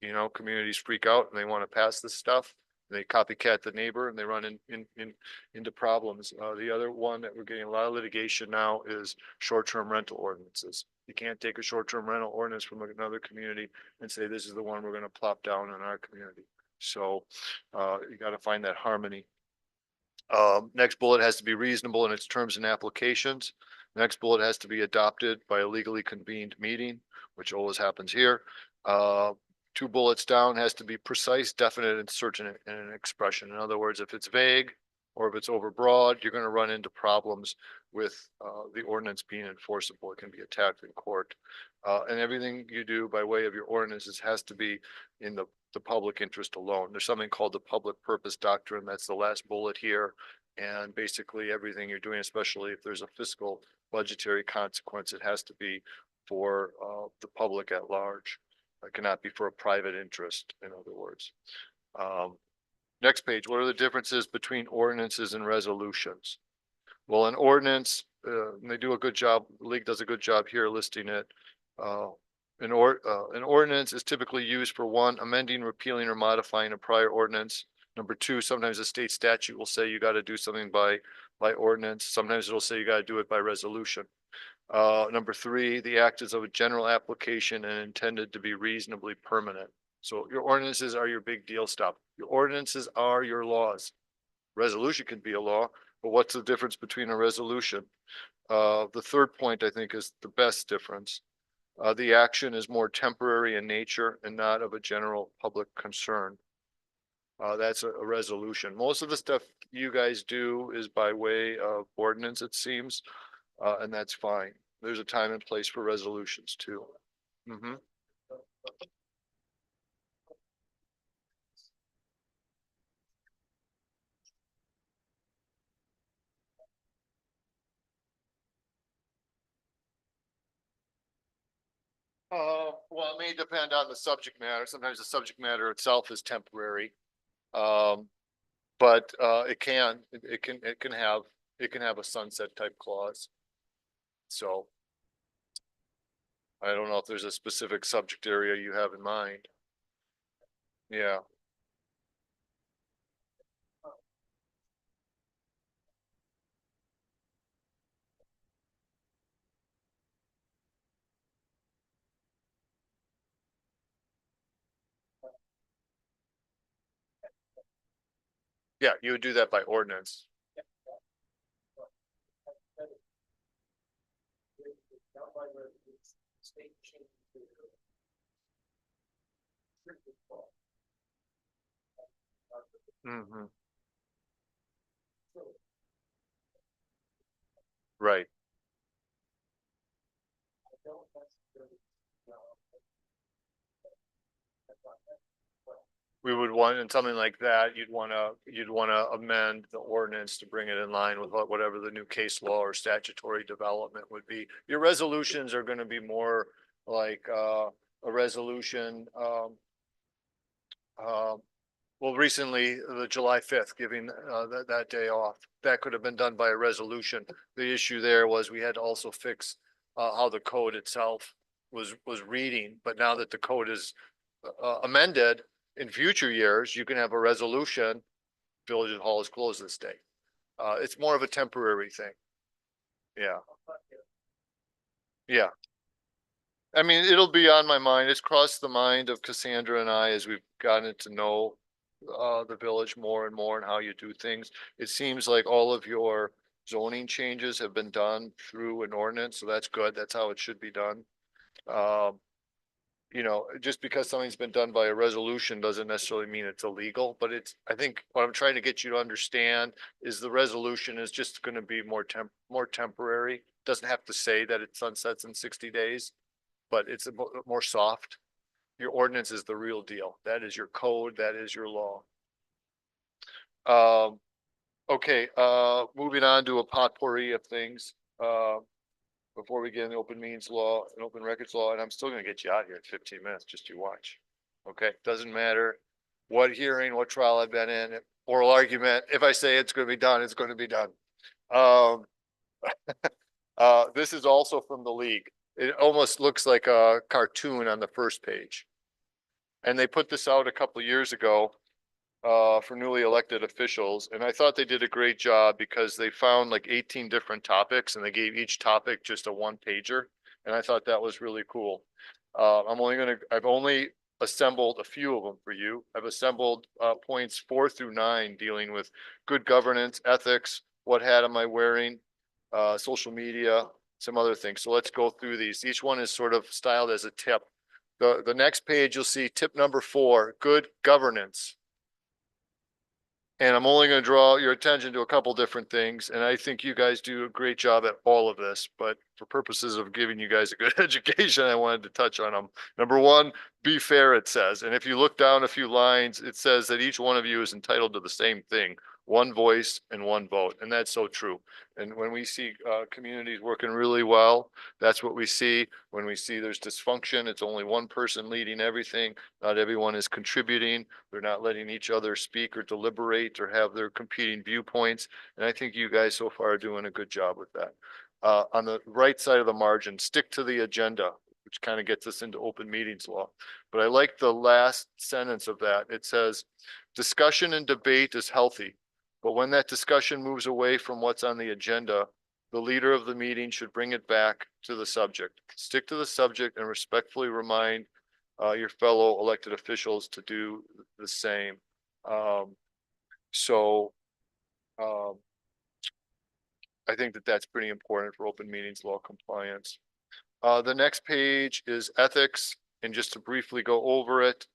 You know, communities freak out and they want to pass this stuff. They copycat the neighbor and they run into problems. The other one that we're getting a lot of litigation now is short-term rental ordinances. You can't take a short-term rental ordinance from another community and say, this is the one we're going to plop down in our community. So you got to find that harmony. Next bullet has to be reasonable in its terms and applications. Next bullet has to be adopted by a legally convened meeting, which always happens here. Two bullets down has to be precise, definite, and certain in an expression. In other words, if it's vague or if it's overbroad, you're going to run into problems with the ordinance being enforceable. It can be attacked in court. And everything you do by way of your ordinances has to be in the public interest alone. There's something called the public purpose doctrine. That's the last bullet here. And basically everything you're doing, especially if there's a fiscal budgetary consequence, it has to be for the public at large. It cannot be for a private interest, in other words. Next page, what are the differences between ordinances and resolutions? Well, an ordinance, and they do a good job, the league does a good job here listing it. An ordinance is typically used for one, amending, repealing, or modifying a prior ordinance. Number two, sometimes a state statute will say you got to do something by ordinance. Sometimes it'll say you got to do it by resolution. Number three, the act is of a general application and intended to be reasonably permanent. So your ordinances are your big deal stuff. Your ordinances are your laws. Resolution can be a law, but what's the difference between a resolution? The third point, I think, is the best difference. The action is more temporary in nature and not of a general public concern. That's a resolution. Most of the stuff you guys do is by way of ordinance, it seems, and that's fine. There's a time and place for resolutions too. Mm-hmm. Well, it may depend on the subject matter. Sometimes the subject matter itself is temporary. But it can have a sunset type clause. So I don't know if there's a specific subject area you have in mind. Yeah. Yeah, you would do that by ordinance. Mm-hmm. Right. We would want, in something like that, you'd wanna amend the ordinance to bring it in line with whatever the new case law or statutory development would be. Your resolutions are gonna be more like, a resolution, well, recently, the July 5th, giving, that day off, that could have been done by a resolution. The issue there was we had to also fix, how the code itself was reading, but now that the code is, amended, in future years, you can have a resolution, Village Hall is closed this day. It's more of a temporary thing. Yeah. Yeah. I mean, it'll be on my mind. It's crossed the mind of Cassandra and I as we've gotten to know the village more and more and how you do things. It seems like all of your zoning changes have been done through an ordinance, so that's good. That's how it should be done. You know, just because something's been done by a resolution doesn't necessarily mean it's illegal, but I think what I'm trying to get you to understand is the resolution is just going to be more temporary. Doesn't have to say that it sunsets in 60 days, but it's more soft. Your ordinance is the real deal. That is your code. That is your law. Okay, moving on to a potpourri of things. Before we get in the open meetings law and open records law, and I'm still gonna get you out here in 15 minutes, just you watch. Okay, doesn't matter what hearing, what trial I've been in, oral argument. If I say it's gonna be done, it's gonna be done. This is also from the league. It almost looks like a cartoon on the first page. And they put this out a couple of years ago for newly elected officials. And I thought they did a great job because they found like 18 different topics and they gave each topic just a one pager. And I thought that was really cool. I've only assembled a few of them for you. I've assembled points 4 through 9 dealing with good governance, ethics, what hat am I wearing, social media, some other things. So let's go through these. Each one is sort of styled as a tip. The next page, you'll see tip number 4, good governance. And I'm only going to draw your attention to a couple different things. And I think you guys do a great job at all of this, but for purposes of giving you guys a good education, I wanted to touch on them. Number 1, be fair, it says. And if you look down a few lines, it says that each one of you is entitled to the same thing. one voice and one vote. And that's so true. And when we see communities working really well, that's what we see. When we see there's dysfunction, it's only one person leading everything. Not everyone is contributing. They're not letting each other speak or deliberate or have their competing viewpoints. And I think you guys so far are doing a good job with that. On the right side of the margin, stick to the agenda, which kind of gets us into open meetings law. But I like the last sentence of that. It says, discussion and debate is healthy, but when that discussion moves away from what's on the agenda, the leader of the meeting should bring it back to the subject. Stick to the subject and respectfully remind your fellow elected officials to do the same. So I think that that's pretty important for open meetings law compliance. The next page is ethics, and just to briefly go over it,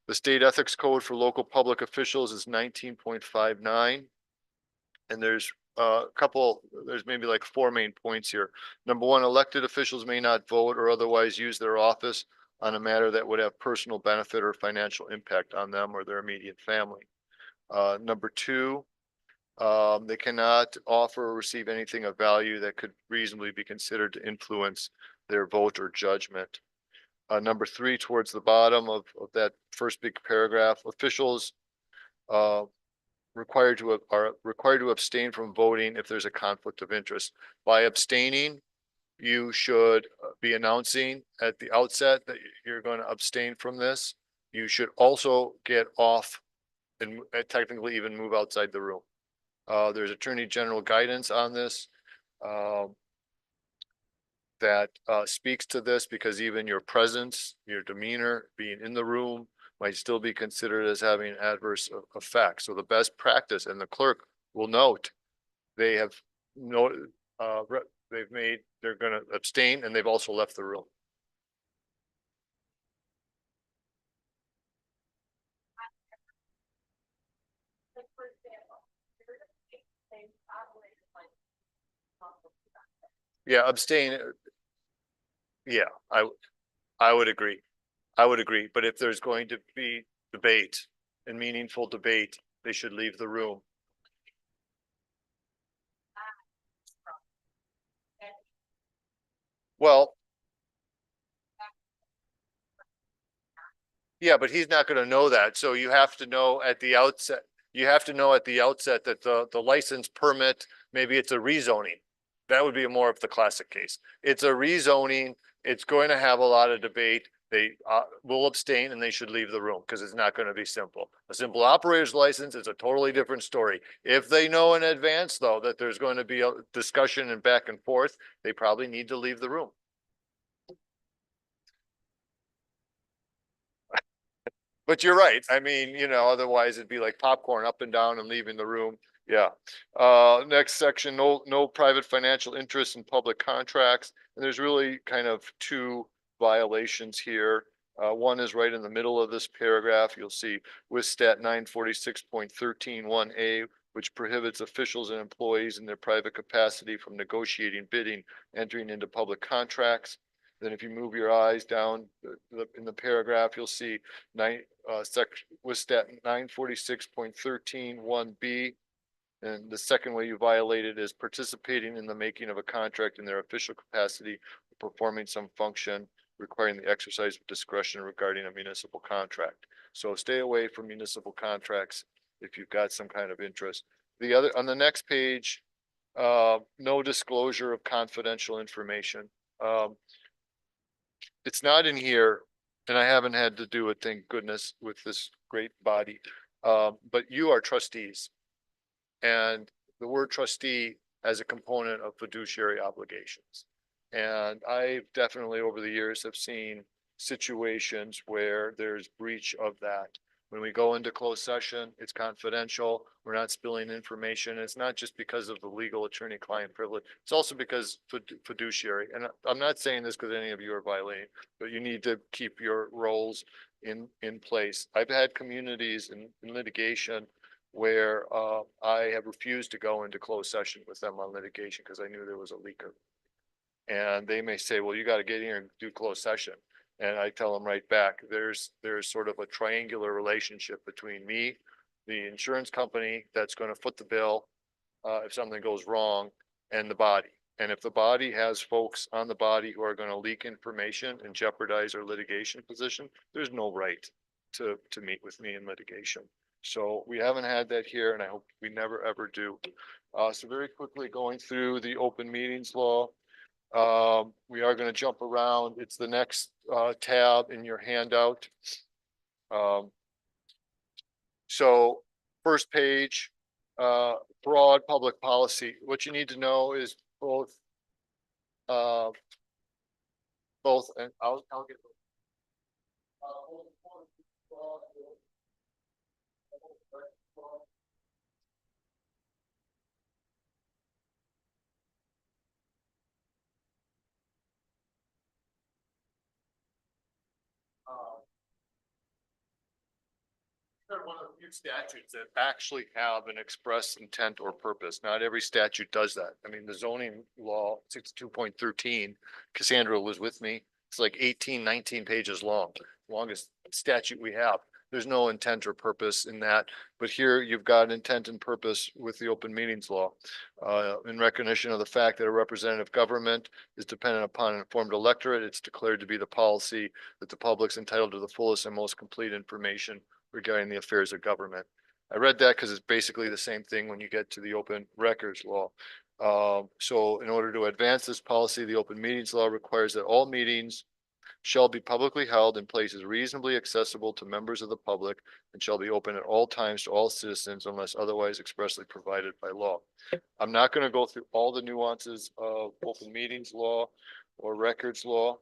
the state ethics code for local public officials is 19.59. And there's there's maybe like 4 main points here. Number one, elected officials may not vote or otherwise use their office on a matter that would have personal benefit or financial impact on them or their immediate family. Number two, they cannot offer or receive anything of value that could reasonably be considered to influence their vote or judgment. Number three, towards the bottom of that first big paragraph, officials are required to abstain from voting if there's a conflict of interest. By abstaining, you should be announcing at the outset that you're going to abstain from this. You should also get off and technically even move outside the room. There's Attorney General guidance on this that speaks to this, because even your presence, your demeanor, being in the room might still be considered as having an adverse effect. So the best practice, and the clerk will note, they have they're going to abstain, and they've also left the room. Yeah, abstain. Yeah, I would agree. I would agree. But if there's going to be debate and meaningful debate, they should leave the room. Well, yeah, but he's not going to know that. So you have to know at the outset, that the license permit, maybe it's a rezoning. That would be more of the classic case. It's a rezoning. It's going to have a lot of debate. They will abstain and they should leave the room because it's not going to be simple. A simple operator's license is a totally different story. If they know in advance, though, that there's going to be a discussion and back and forth, they probably need to leave the room. But you're right. I mean, otherwise it'd be like popcorn up and down and leaving the room. Yeah. Next section, no private financial interest in public contracts. And there's really kind of 2 violations here. One is right in the middle of this paragraph. You'll see with stat 946.13(1)(a), which prohibits officials and employees in their private capacity from negotiating, bidding, entering into public contracts. Then if you move your eyes down in the paragraph, you'll see with stat 946.13(1)(b). And the second way you violate it is participating in the making of a contract in their official capacity, performing some function requiring the exercise of discretion regarding a municipal contract. So stay away from municipal contracts if you've got some kind of interest. On the next page, no disclosure of confidential information. It's not in here, and I haven't had to do it, thank goodness, with this great body. But you are trustees. And the word trustee has a component of fiduciary obligations. And I definitely over the years have seen situations where there's breach of that. When we go into closed session, it's confidential. We're not spilling information. It's not just because of the legal attorney-client privilege. It's also because fiduciary. And I'm not saying this because any of you are violating, but you need to keep your roles in place. I've had communities in litigation where I have refused to go into closed session with them on litigation because I knew there was a leaker. And they may say, well, you got to get here and do closed session. And I tell them right back, there's sort of a triangular relationship between me, the insurance company that's going to foot the bill if something goes wrong, and the body. And if the body has folks on the body who are going to leak information and jeopardize our litigation position, there's no right to meet with me in litigation. So we haven't had that here, and I hope we never ever do. So very quickly going through the open meetings law. We are going to jump around. It's the next tab in your handout. So first page, broad public policy. What you need to know is both, and I'll get. They're one of the few statutes that actually have an express intent or purpose. Not every statute does that. I mean, the zoning law 62.13, Cassandra was with me. It's like 18, 19 pages long, longest statute we have. There's no intent or purpose in that, but here you've got intent and purpose with the open meetings law. In recognition of the fact that a representative government is dependent upon an informed electorate, it's declared to be the policy that the public's entitled to the fullest and most complete information regarding the affairs of government. I read that because it's basically the same thing when you get to the open records law. So in order to advance this policy, the open meetings law requires that all meetings shall be publicly held in places reasonably accessible to members of the public and shall be open at all times to all citizens unless otherwise expressly provided by law. I'm not going to go through all the nuances of open meetings law or records law.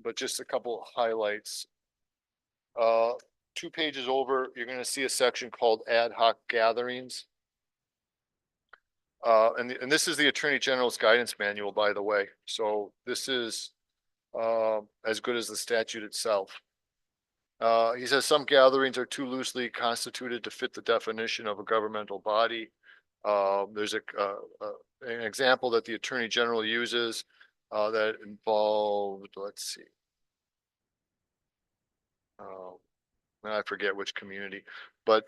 But just a couple of highlights. 2 pages over, you're going to see a section called ad hoc gatherings. And this is the Attorney General's guidance manual, by the way. So this is as good as the statute itself. He says some gatherings are too loosely constituted to fit the definition of a governmental body. There's an example that the Attorney General uses that involved, let's see. I forget which community, but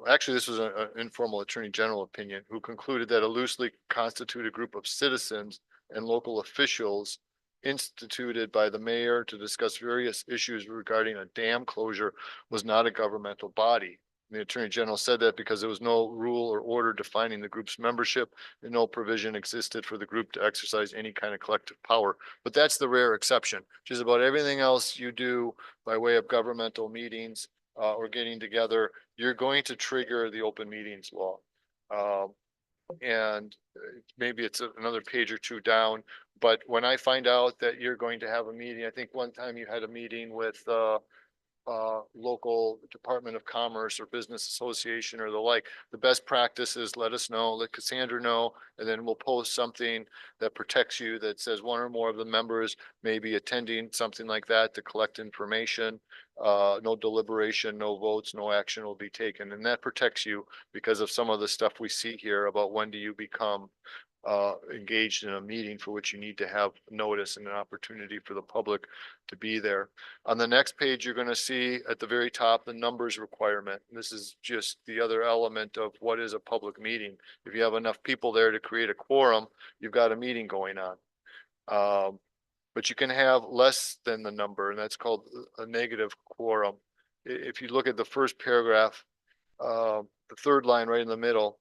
actually this was an informal Attorney General opinion who concluded that a loosely constituted group of citizens and local officials instituted by the mayor to discuss various issues regarding a dam closure was not a governmental body. The Attorney General said that because there was no rule or order defining the group's membership and no provision existed for the group to exercise any kind of collective power. But that's the rare exception. Just about everything else you do by way of governmental meetings or getting together, you're going to trigger the open meetings law. And maybe it's another page or two down, but when I find out that you're going to have a meeting, I think one time you had a meeting with local Department of Commerce or Business Association or the like, the best practice is let us know, let Cassandra know, and then we'll post something that protects you that says one or more of the members may be attending something like that to collect information. No deliberation, no votes, no action will be taken. And that protects you because of some of the stuff we see here about when do you become engaged in a meeting for which you need to have notice and an opportunity for the public to be there. On the next page, you're going to see at the very top the numbers requirement. This is just the other element of what is a public meeting. If you have enough people there to create a quorum, you've got a meeting going on. But you can have less than the number, and that's called a negative quorum. If you look at the first paragraph, the third line right in the middle,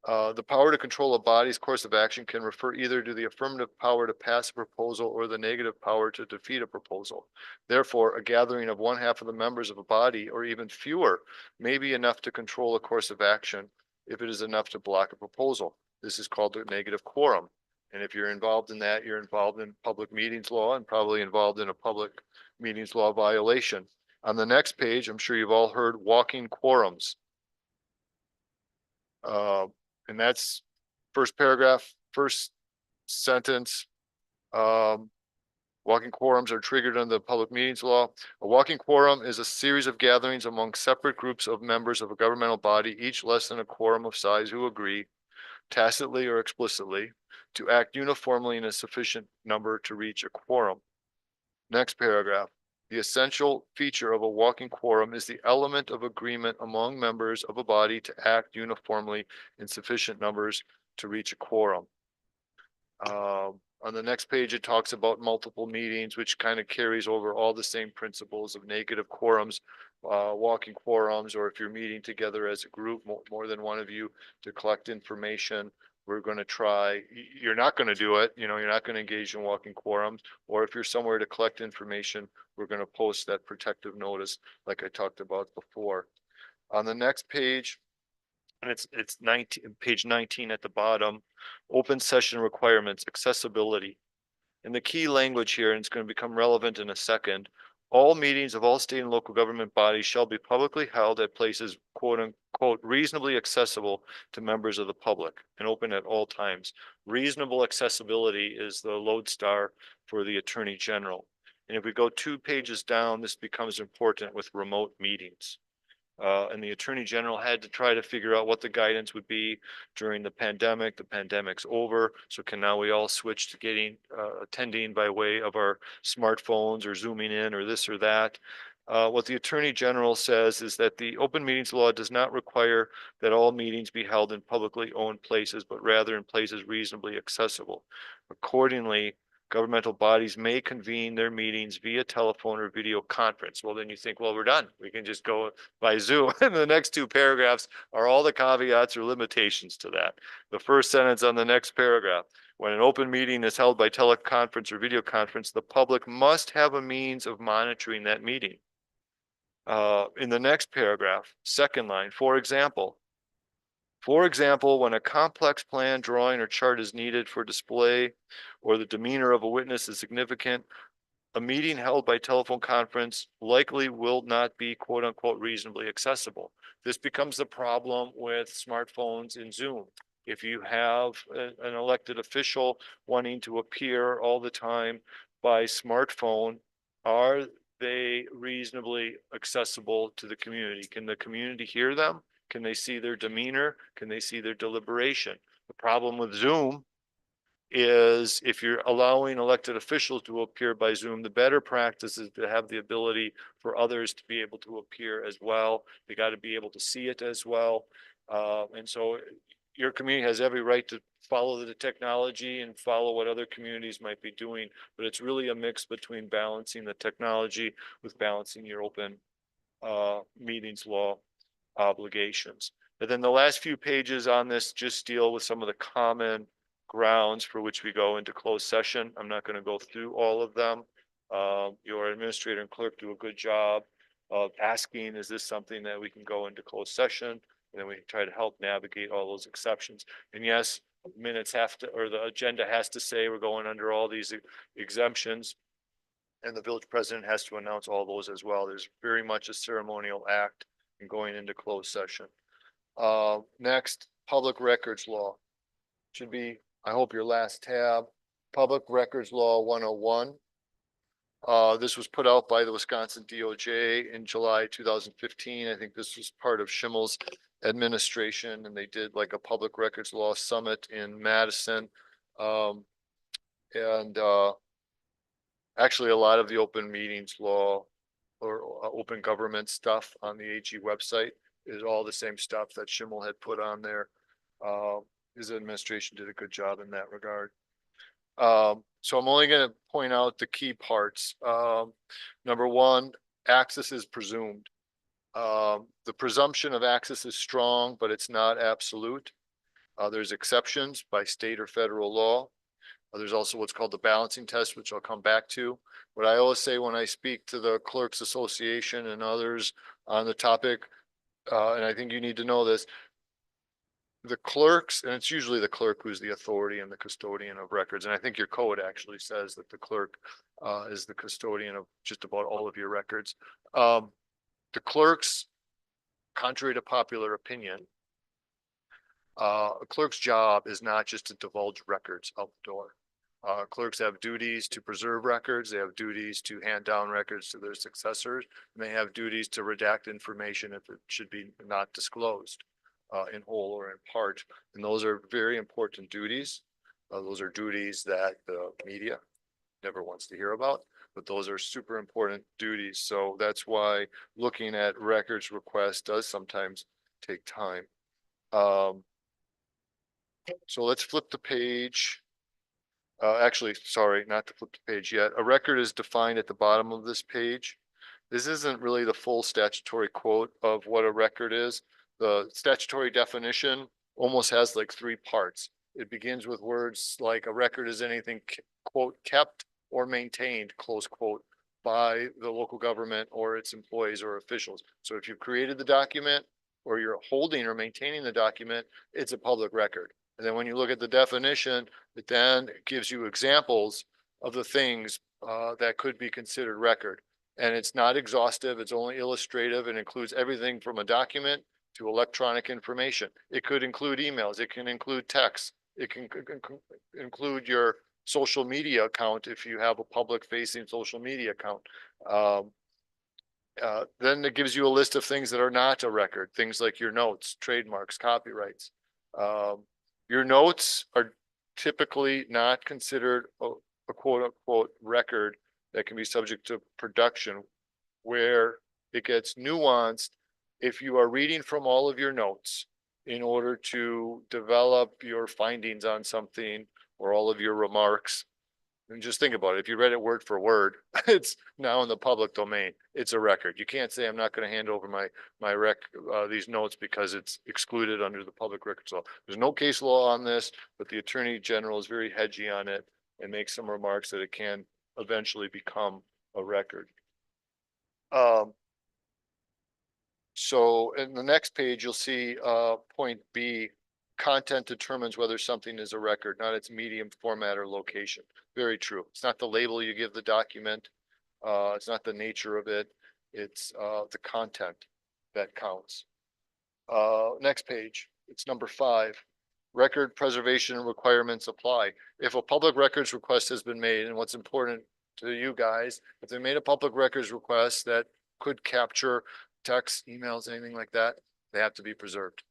the power to control a body's course of action can refer either to the affirmative power to pass a proposal or the negative power to defeat a proposal. Therefore, a gathering of one half of the members of a body or even fewer may be enough to control a course of action if it is enough to block a proposal. This is called a negative quorum. And if you're involved in that, you're involved in public meetings law and probably involved in a public meetings law violation. On the next page, I'm sure you've all heard walking quorums. And that's first paragraph, first sentence. Walking quorums are triggered under the public meetings law. A walking quorum is a series of gatherings among separate groups of members of a governmental body, each less than a quorum of size, who agree, tacitly or explicitly, to act uniformly in a sufficient number to reach a quorum. Next paragraph. The essential feature of a walking quorum is the element of agreement among members of a body to act uniformly in sufficient numbers to reach a quorum. On the next page, it talks about multiple meetings, which kind of carries over all the same principles of negative quorums, walking quorums, or if you're meeting together as a group, more than one of you to collect information. We're going to try, you're not going to do it, you know, you're not going to engage in walking quorums, or if you're somewhere to collect information, we're going to post that protective notice like I talked about before. On the next page, and it's 19, page 19 at the bottom, open session requirements, accessibility. And the key language here, and it's going to become relevant in a second, all meetings of all state and local government bodies shall be publicly held at places quote unquote reasonably accessible to members of the public and open at all times. Reasonable accessibility is the lodestar for the Attorney General. And if we go 2 pages down, this becomes important with remote meetings. And the Attorney General had to try to figure out what the guidance would be during the pandemic. The pandemic's over, so can now we all switch to getting attending by way of our smartphones or zooming in or this or that. What the Attorney General says is that the open meetings law does not require that all meetings be held in publicly owned places, but rather in places reasonably accessible. Accordingly, governmental bodies may convene their meetings via telephone or video conference. Well, then you think, well, we're done. We can just go by Zoom. And the next 2 paragraphs are all the caveats or limitations to that. The first sentence on the next paragraph, when an open meeting is held by teleconference or video conference, the public must have a means of monitoring that meeting. In the next paragraph, second line, for example, when a complex plan, drawing, or chart is needed for display, or the demeanor of a witness is significant, a meeting held by telephone conference likely will not be quote unquote reasonably accessible. This becomes the problem with smartphones and Zoom. If you have an elected official wanting to appear all the time by smartphone, are they reasonably accessible to the community? Can the community hear them? Can they see their demeanor? Can they see their deliberation? The problem with Zoom is if you're allowing elected officials to appear by Zoom, the better practice is to have the ability for others to be able to appear as well. They got to be able to see it as well. And so your community has every right to follow the technology and follow what other communities might be doing, but it's really a mix between balancing the technology with balancing your open meetings law obligations. And then the last few pages on this just deal with some of the common grounds for which we go into closed session. I'm not going to go through all of them. Your administrator and clerk do a good job of asking, is this something that we can go into closed session? And then we try to help navigate all those exceptions. And yes, minutes have to, or the agenda has to say we're going under all these exemptions. And the village president has to announce all those as well. There's very much a ceremonial act in going into closed session. Next, public records law. Should be, I hope, your last tab, Public Records Law 101. This was put out by the Wisconsin DOJ in July 2015. I think this was part of Schimmel's administration, and they did like a public records law summit in Madison. Actually, a lot of the open meetings law or open government stuff on the AG website is all the same stuff that Schimmel had put on there. His administration did a good job in that regard. So I'm only going to point out the key parts. Number one, access is presumed. The presumption of access is strong, but it's not absolute. There's exceptions by state or federal law. There's also what's called the balancing test, which I'll come back to. What I always say when I speak to the Clerks Association and others on the topic, and I think you need to know this, the clerks, and it's usually the clerk who's the authority and the custodian of records. And I think your code actually says that the clerk is the custodian of just about all of your records. The clerks, contrary to popular opinion, a clerk's job is not just to divulge records out the door. Clerks have duties to preserve records. They have duties to hand down records to their successors, and they have duties to redact information if it should be not disclosed in whole or in part. And those are very important duties. Those are duties that the media never wants to hear about. but those are super important duties. So that's why looking at records requests does sometimes take time. So let's flip the page. Actually, sorry, not to flip the page yet. A record is defined at the bottom of this page. This isn't really the full statutory quote of what a record is. The statutory definition almost has like three parts. It begins with words like a record is anything quote kept or maintained, close quote, by the local government or its employees or officials. So if you've created the document or you're holding or maintaining the document, it's a public record. And then when you look at the definition, it then gives you examples of the things that could be considered record. And it's not exhaustive, it's only illustrative and includes everything from a document to electronic information. It could include emails, it can include text, it can include your social media account if you have a public facing social media account. Then it gives you a list of things that are not a record, things like your notes, trademarks, copyrights. Your notes are typically not considered a quote unquote record that can be subject to production, where it gets nuanced. If you are reading from all of your notes in order to develop your findings on something or all of your remarks, and just think about it. If you read it word for word, it's now in the public domain. It's a record. You can't say I'm not going to hand over these notes because it's excluded under the public records law. There's no case law on this, but the Attorney General is very hedgy on it and makes some remarks that it can eventually become a record. So in the next page, you'll see point B, content determines whether something is a record, not its medium, format, or location. Very true. It's not the label you give the document. It's not the nature of it. It's the content that counts. Next page, it's number 5. Record preservation requirements apply. If a public records request has been made, and what's important to you guys, if they made a public records request that could capture text, emails, anything like that, they have to be preserved.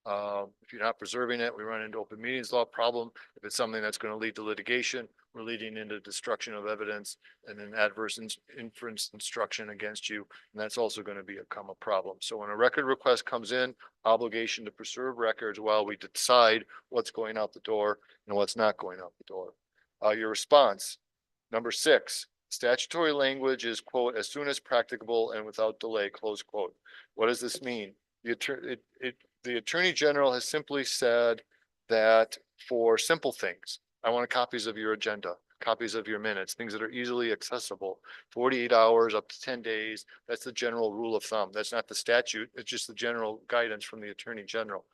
If you're not preserving it, we run into open meetings law problem. If it's something that's going to lead to litigation, we're leading into destruction of evidence and an adverse inference instruction against you. And that's also going to become a problem. So when a record request comes in, obligation to preserve records while we decide what's going out the door and what's not going out the door. Your response, number 6, statutory language is quote, as soon as practicable and without delay, close quote. What does this mean? The Attorney General has simply said that for simple things, I want copies of your agenda, copies of your minutes, things that are easily accessible, 48 hours up to 10 days. That's the general rule of thumb. That's not the statute. It's just the general guidance from the Attorney General.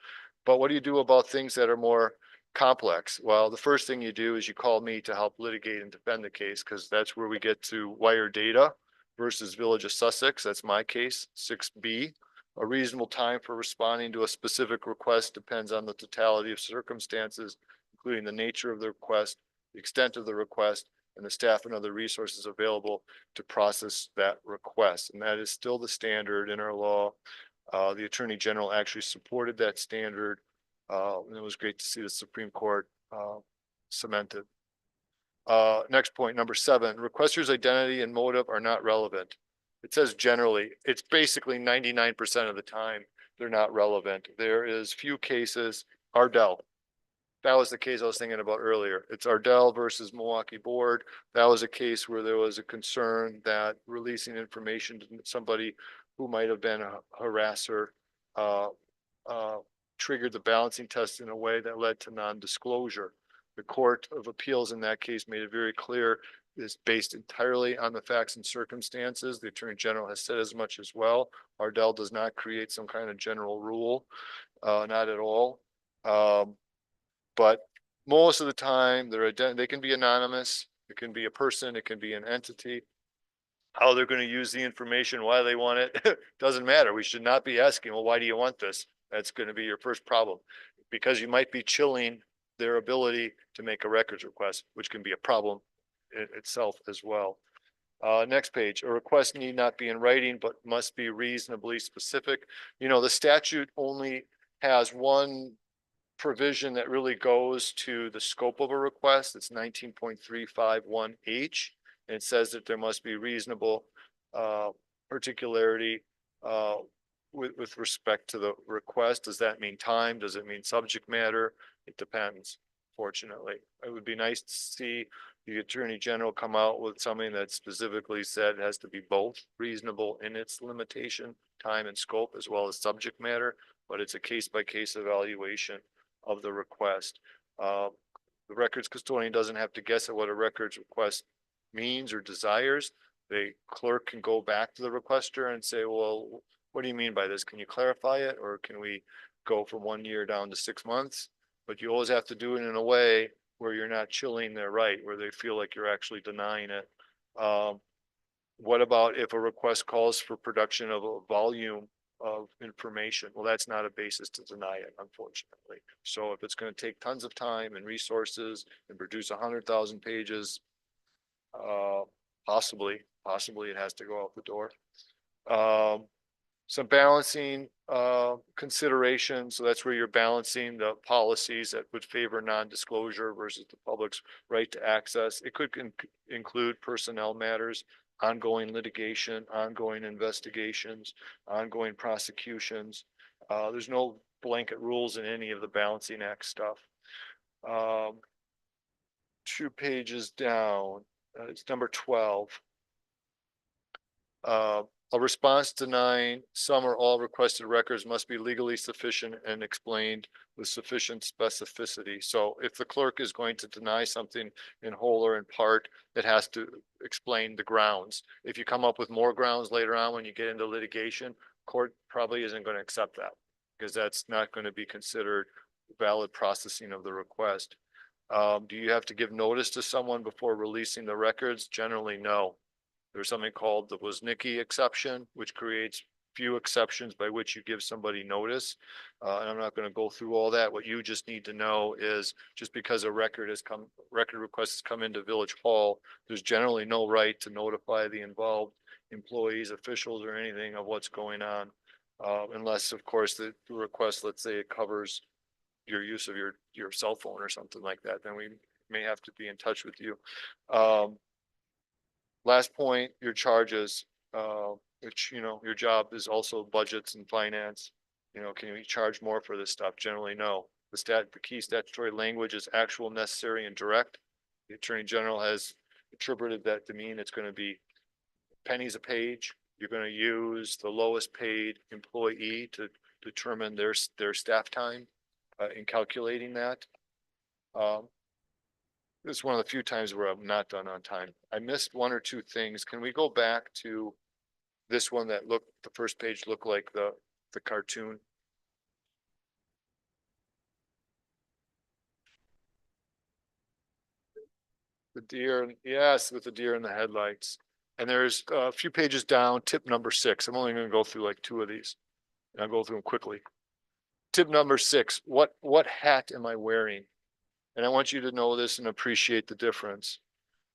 But what do you do about things that are more complex? Well, the first thing you do is you call me to help litigate and defend the case, because that's where we get to wire data versus Village of Sussex. That's my case, 6B. A reasonable time for responding to a specific request depends on the totality of circumstances, including the nature of the request, the extent of the request, and the staff and other resources available to process that request. And that is still the standard in our law. The Attorney General actually supported that standard. And it was great to see the Supreme Court cemented. Next point, number 7, requester's identity and motive are not relevant. It says generally, it's basically 99% of the time they're not relevant. There is few cases. Ardell, that was the case I was thinking about earlier. It's Ardell versus Milwaukee Board. That was a case where there was a concern that releasing information to somebody who might have been a harasser triggered the balancing test in a way that led to non-disclosure. The Court of Appeals in that case made it very clear is based entirely on the facts and circumstances. The Attorney General has said as much as well. Ardell does not create some kind of general rule, not at all. But most of the time, they can be anonymous. It can be a person. It can be an entity. How they're going to use the information, why they want it, doesn't matter. We should not be asking, well, why do you want this? That's going to be your first problem, because you might be chilling their ability to make a records request, which can be a problem itself as well. Next page, a request need not be in writing, but must be reasonably specific. You know, the statute only has one provision that really goes to the scope of a request. It's 19.351H. and it says that there must be reasonable particularity with respect to the request. Does that mean time? Does it mean subject matter? It depends, fortunately. It would be nice to see the Attorney General come out with something that specifically said it has to be both reasonable in its limitation, time and scope, as well as subject matter, but it's a case by case evaluation of the request. The records custodian doesn't have to guess at what a records request means or desires. The clerk can go back to the requester and say, well, what do you mean by this? Can you clarify it? Or can we go from 1 year down to 6 months? But you always have to do it in a way where you're not chilling their right, where they feel like you're actually denying it. What about if a request calls for production of a volume of information? Well, that's not a basis to deny it, unfortunately. So if it's going to take tons of time and resources and produce 100,000 pages, possibly it has to go out the door. Some balancing considerations. So that's where you're balancing the policies that would favor non-disclosure versus the public's right to access. It could include personnel matters, ongoing litigation, ongoing investigations, ongoing prosecutions. There's no blanket rules in any of the balancing act stuff. 2 pages down, it's number 12. A response denying some or all requested records must be legally sufficient and explained with sufficient specificity. So if the clerk is going to deny something in whole or in part, it has to explain the grounds. If you come up with more grounds later on when you get into litigation, court probably isn't going to accept that because that's not going to be considered valid processing of the request. Do you have to give notice to someone before releasing the records? Generally, no. There's something called the Woznicki exception, which creates few exceptions by which you give somebody notice. And I'm not going to go through all that. What you just need to know is just because a record request has come into Village Hall, there's generally no right to notify the involved employees, officials, or anything of what's going on. Unless, of course, the request, let's say it covers your use of your cell phone or something like that, then we may have to be in touch with you. Last point, your charges, which, your job is also budgets and finance. Can you charge more for this stuff? Generally, no. The key statutory language is actual, necessary, and direct. The Attorney General has interpreted that to mean it's going to be pennies a page. You're going to use the lowest paid employee to determine their staff time in calculating that. This is one of the few times where I'm not done on time. I missed 1 or 2 things. Can we go back to this one that the first page looked like the cartoon? The deer, yes, with the deer in the headlights. And there's a few pages down, tip number 6. I'm only going to go through like 2 of these. And I'll go through them quickly. Tip number 6, what hat am I wearing? And I want you to know this and appreciate the difference.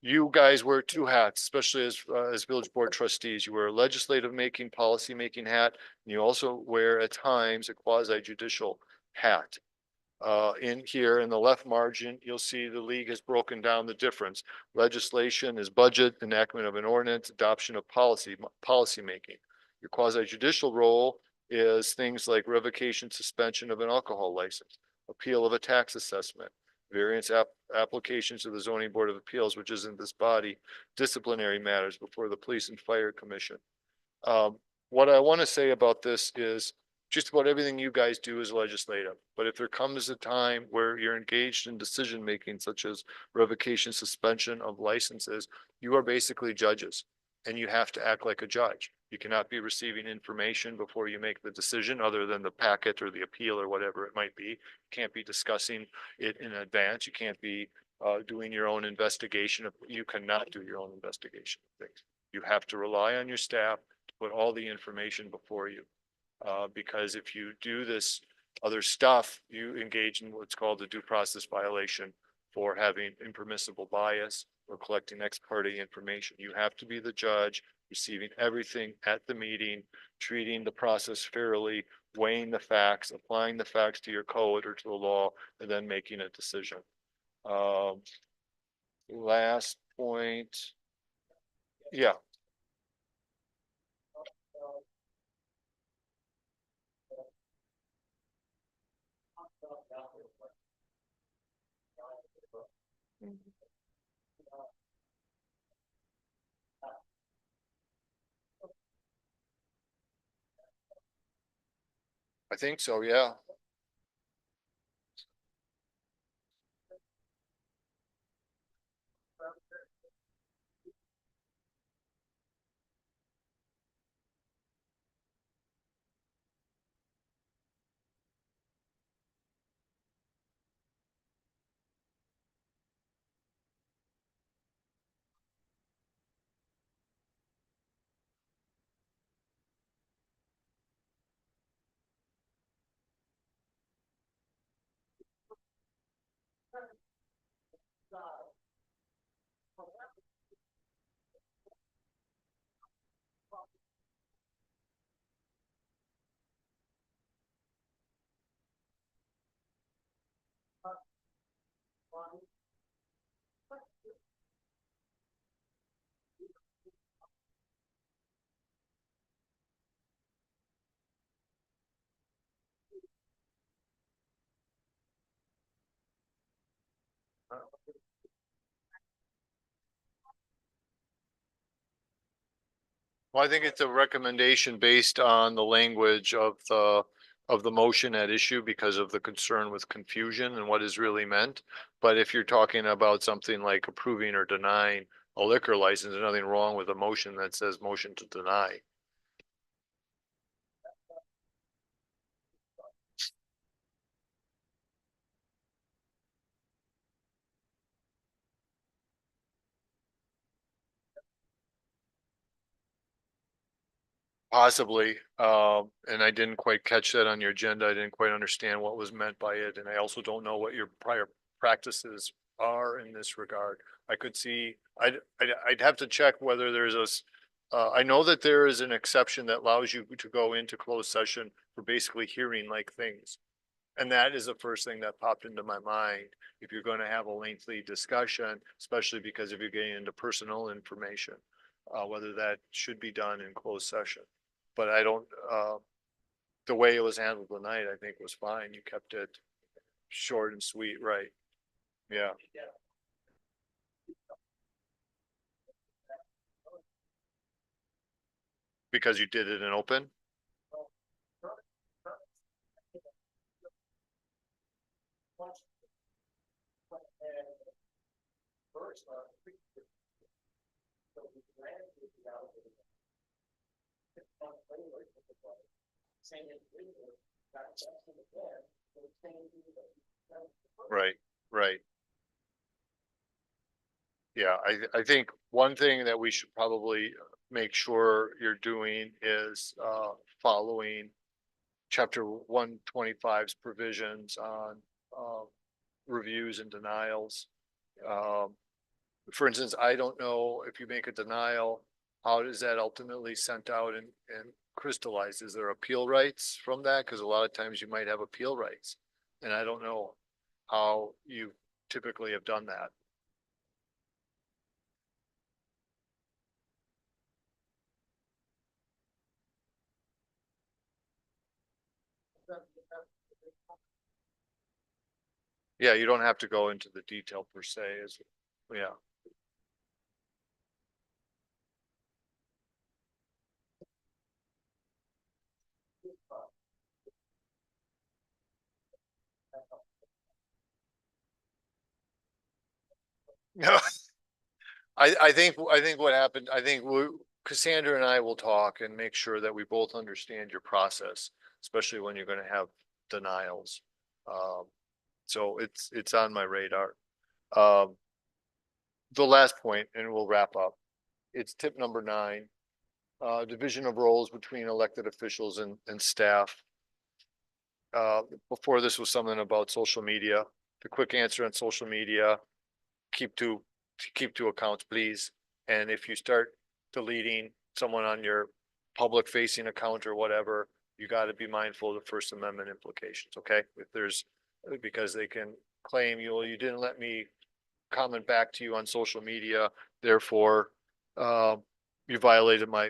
You guys wear 2 hats, especially as village board trustees. You wear a legislative making, policy making hat, and you also wear at times a quasi judicial hat. In here in the left margin, you'll see the league has broken down the difference. Legislation is budget, enactment of an ordinance, adoption of policy making. Your quasi judicial role is things like revocation, suspension of an alcohol license, appeal of a tax assessment, variance applications to the zoning board of appeals, which isn't this body, disciplinary matters before the police and fire commission. What I want to say about this is just about everything you guys do is legislative. But if there comes a time where you're engaged in decision making, such as revocation, suspension of licenses, you are basically judges and you have to act like a judge. You cannot be receiving information before you make the decision other than the packet or the appeal or whatever it might be. You can't be discussing it in advance. You can't be doing your own investigation. You cannot do your own investigation of things. You have to rely on your staff to put all the information before you. Because if you do this other stuff, you engage in what's called a due process violation for having impermissible bias or collecting ex parte information. You have to be the judge, receiving everything at the meeting, treating the process fairly, weighing the facts, applying the facts to your code or to the law, and then making a decision. Last point. Yeah. I think so, yeah. Well, I think it's a recommendation based on the language of the motion at issue because of the concern with confusion and what is really meant. But if you're talking about something like approving or denying a liquor license, there's nothing wrong with a motion that says motion to deny. Possibly, and I didn't quite catch that on your agenda. I didn't quite understand what was meant by it, and I also don't know what your prior practices are in this regard. I could see, I'd have to check whether there's I know that there is an exception that allows you to go into closed session for basically hearing like things. And that is the first thing that popped into my mind. If you're going to have a lengthy discussion, especially because if you're getting into personal information, whether that should be done in closed session. But I don't, the way it was handled tonight, I think was fine. You kept it short and sweet, right? Yeah. Because you did it in open? Right, right. Yeah, I think one thing that we should probably make sure you're doing is following chapter 125's provisions on reviews and denials. Um, for instance, I don't know if you make a denial, how does that ultimately sent out and crystallized? Is there appeal rights from that? Because a lot of times you might have appeal rights. And I don't know how you typically have done that. Yeah, you don't have to go into the detail per se, is, yeah. No, I think what happened, Cassandra and I will talk and make sure that we both understand your process, especially when you're gonna have denials. Um, so it's on my radar. Um, the last point, and we'll wrap up. It's tip number 9. Division of roles between elected officials and staff. Before this was something about social media. The quick answer on social media, keep to accounts, please. And if you start deleting someone on your public facing account or whatever, you got to be mindful of the First Amendment implications, okay? If there's, because they can claim you didn't let me comment back to you on social media, therefore, you violated my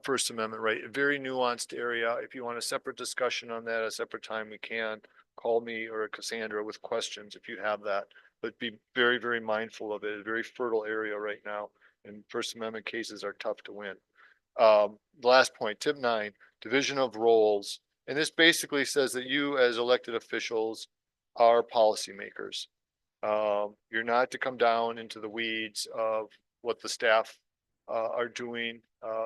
First Amendment right. A very nuanced area. If you want a separate discussion on that, a separate time, we can call me or Cassandra with questions if you have that. But be very, very mindful of it. A very fertile area right now, and First Amendment cases are tough to win. Last point, tip 9, division of roles. And this basically says that you as elected officials are policymakers. You're not to come down into the weeds of what the staff are doing.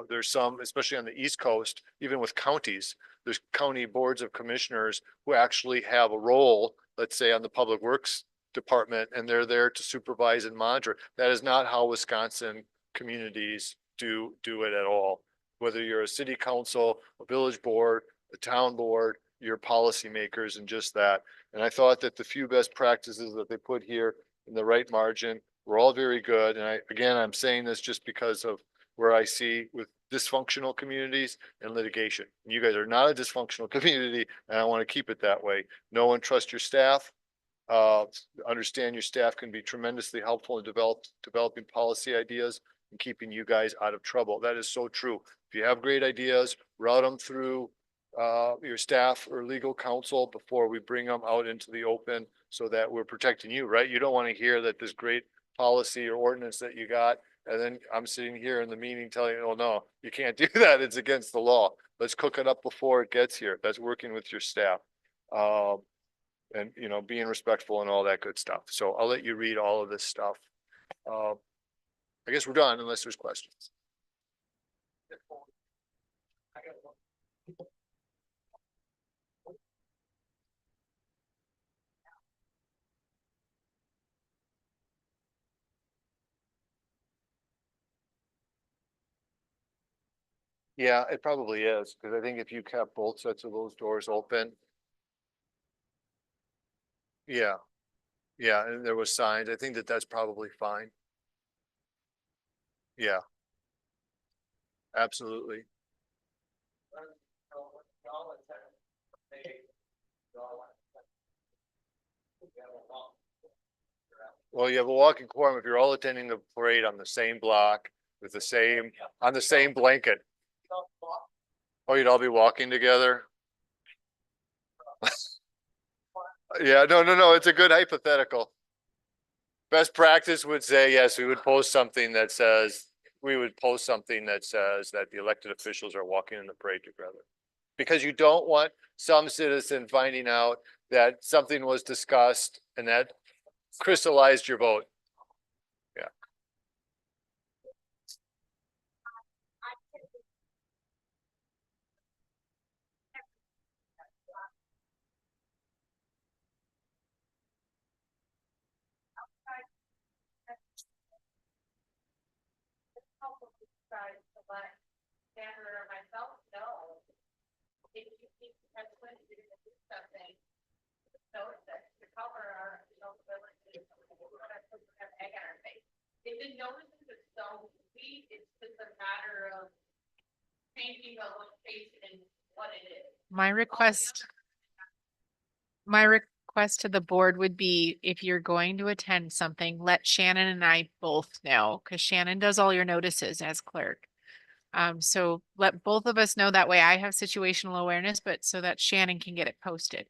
There's some, especially on the East Coast, even with counties, there's county boards of commissioners who actually have a role, let's say on the Public Works Department, and they're there to supervise and monitor. That is not how Wisconsin communities do it at all. Whether you're a city council, a village board, a town board, you're policymakers and just that. And I thought that the few best practices that they put here in the right margin were all very good. And I'm saying this just because of where I see with dysfunctional communities and litigation. And you guys are not a dysfunctional community, and I want to keep it that way. Know and trust your staff. Understand your staff can be tremendously helpful in developing policy ideas and keeping you guys out of trouble. That is so true. If you have great ideas, route them through your staff or legal counsel before we bring them out into the open so that we're protecting you, right? You don't want to hear that this great policy or ordinance that you got, and then I'm sitting here in the meeting telling you, oh no, you can't do that. It's against the law. Let's cook it up before it gets here. That's working with your staff. And you know, being respectful and all that good stuff. So I'll let you read all of this stuff. I guess we're done unless there's questions. Yeah, it probably is, because I think if you kept both sets of those doors open. Yeah. Yeah, and there was signs. I think that that's probably fine. Yeah. Absolutely. Well, you have a walking quorum if you're all attending the parade on the same block with the same, on the same blanket. Oh, you'd all be walking together? Yeah, no, it's a good hypothetical. Best practice would say, yes, we would post something that says, that the elected officials are walking in the parade together. Because you don't want some citizen finding out that something was discussed and that crystallized your vote. Yeah. My request to the board would be, if you're going to attend something, let Shannon and I both know, because Shannon does all your notices as clerk. So let both of us know, that way I have situational awareness, but so that Shannon can get it posted.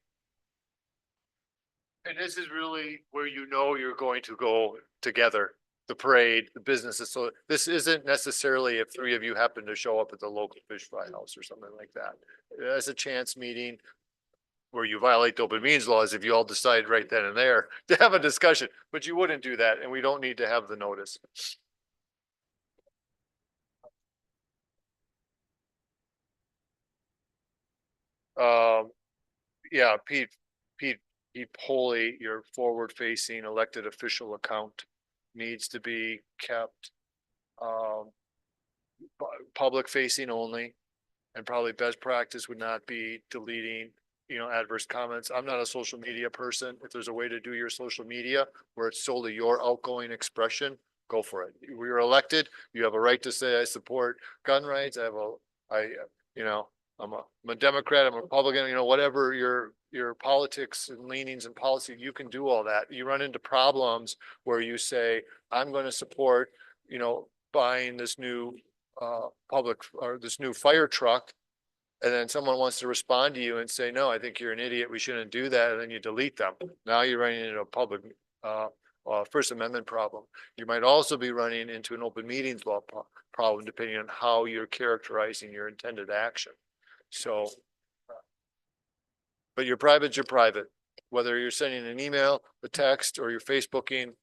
And this is really where you know you're going to go together, the parade, the businesses. So this isn't necessarily if 3 of you happen to show up at the local fish fry house or something like that. It's a chance meeting where you violate the open meetings laws if you all decide right then and there to have a discussion, but you wouldn't do that, and we don't need to have the notice. Yeah, Pete Poley, your forward-facing elected official account needs to be kept public-facing only, and probably best practice would not be deleting, adverse comments. I'm not a social media person. If there's a way to do your social media where it's solely your outgoing expression, go for it. We were elected. You have a right to say I support gun rights. I'm a Democrat, I'm a Republican, whatever your politics and leanings and policy, you can do all that. You run into problems where you say, I'm going to support, buying this new public or this new fire truck. And then someone wants to respond to you and say, no, I think you're an idiot. We shouldn't do that. And then you delete them. Now you're running into a public, First Amendment problem. You might also be running into an open meetings law problem, depending on how you're characterizing your intended action. So, but you're private, whether you're sending an email, a text, or you're Facebooking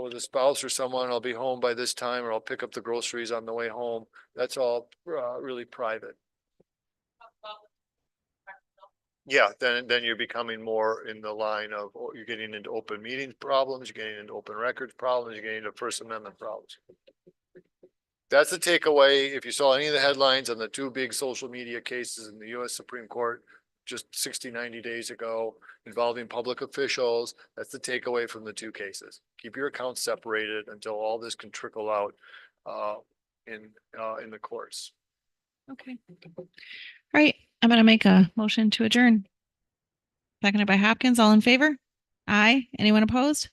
with a spouse or someone, I'll be home by this time, or I'll pick up the groceries on the way home. That's all really private. Yeah, then you're becoming more in the line of, you're getting into open meetings problems, you're getting into open records problems, you're getting into First Amendment problems. That's the takeaway. If you saw any of the headlines on the two big social media cases in the US Supreme Court just 60, 90 days ago involving public officials, that's the takeaway from the two cases. Keep your accounts separated until all this can trickle out in the courts. Okay. All right, I'm gonna make a motion to adjourn. Seconded by Hopkins, all in favor? Aye. Anyone opposed?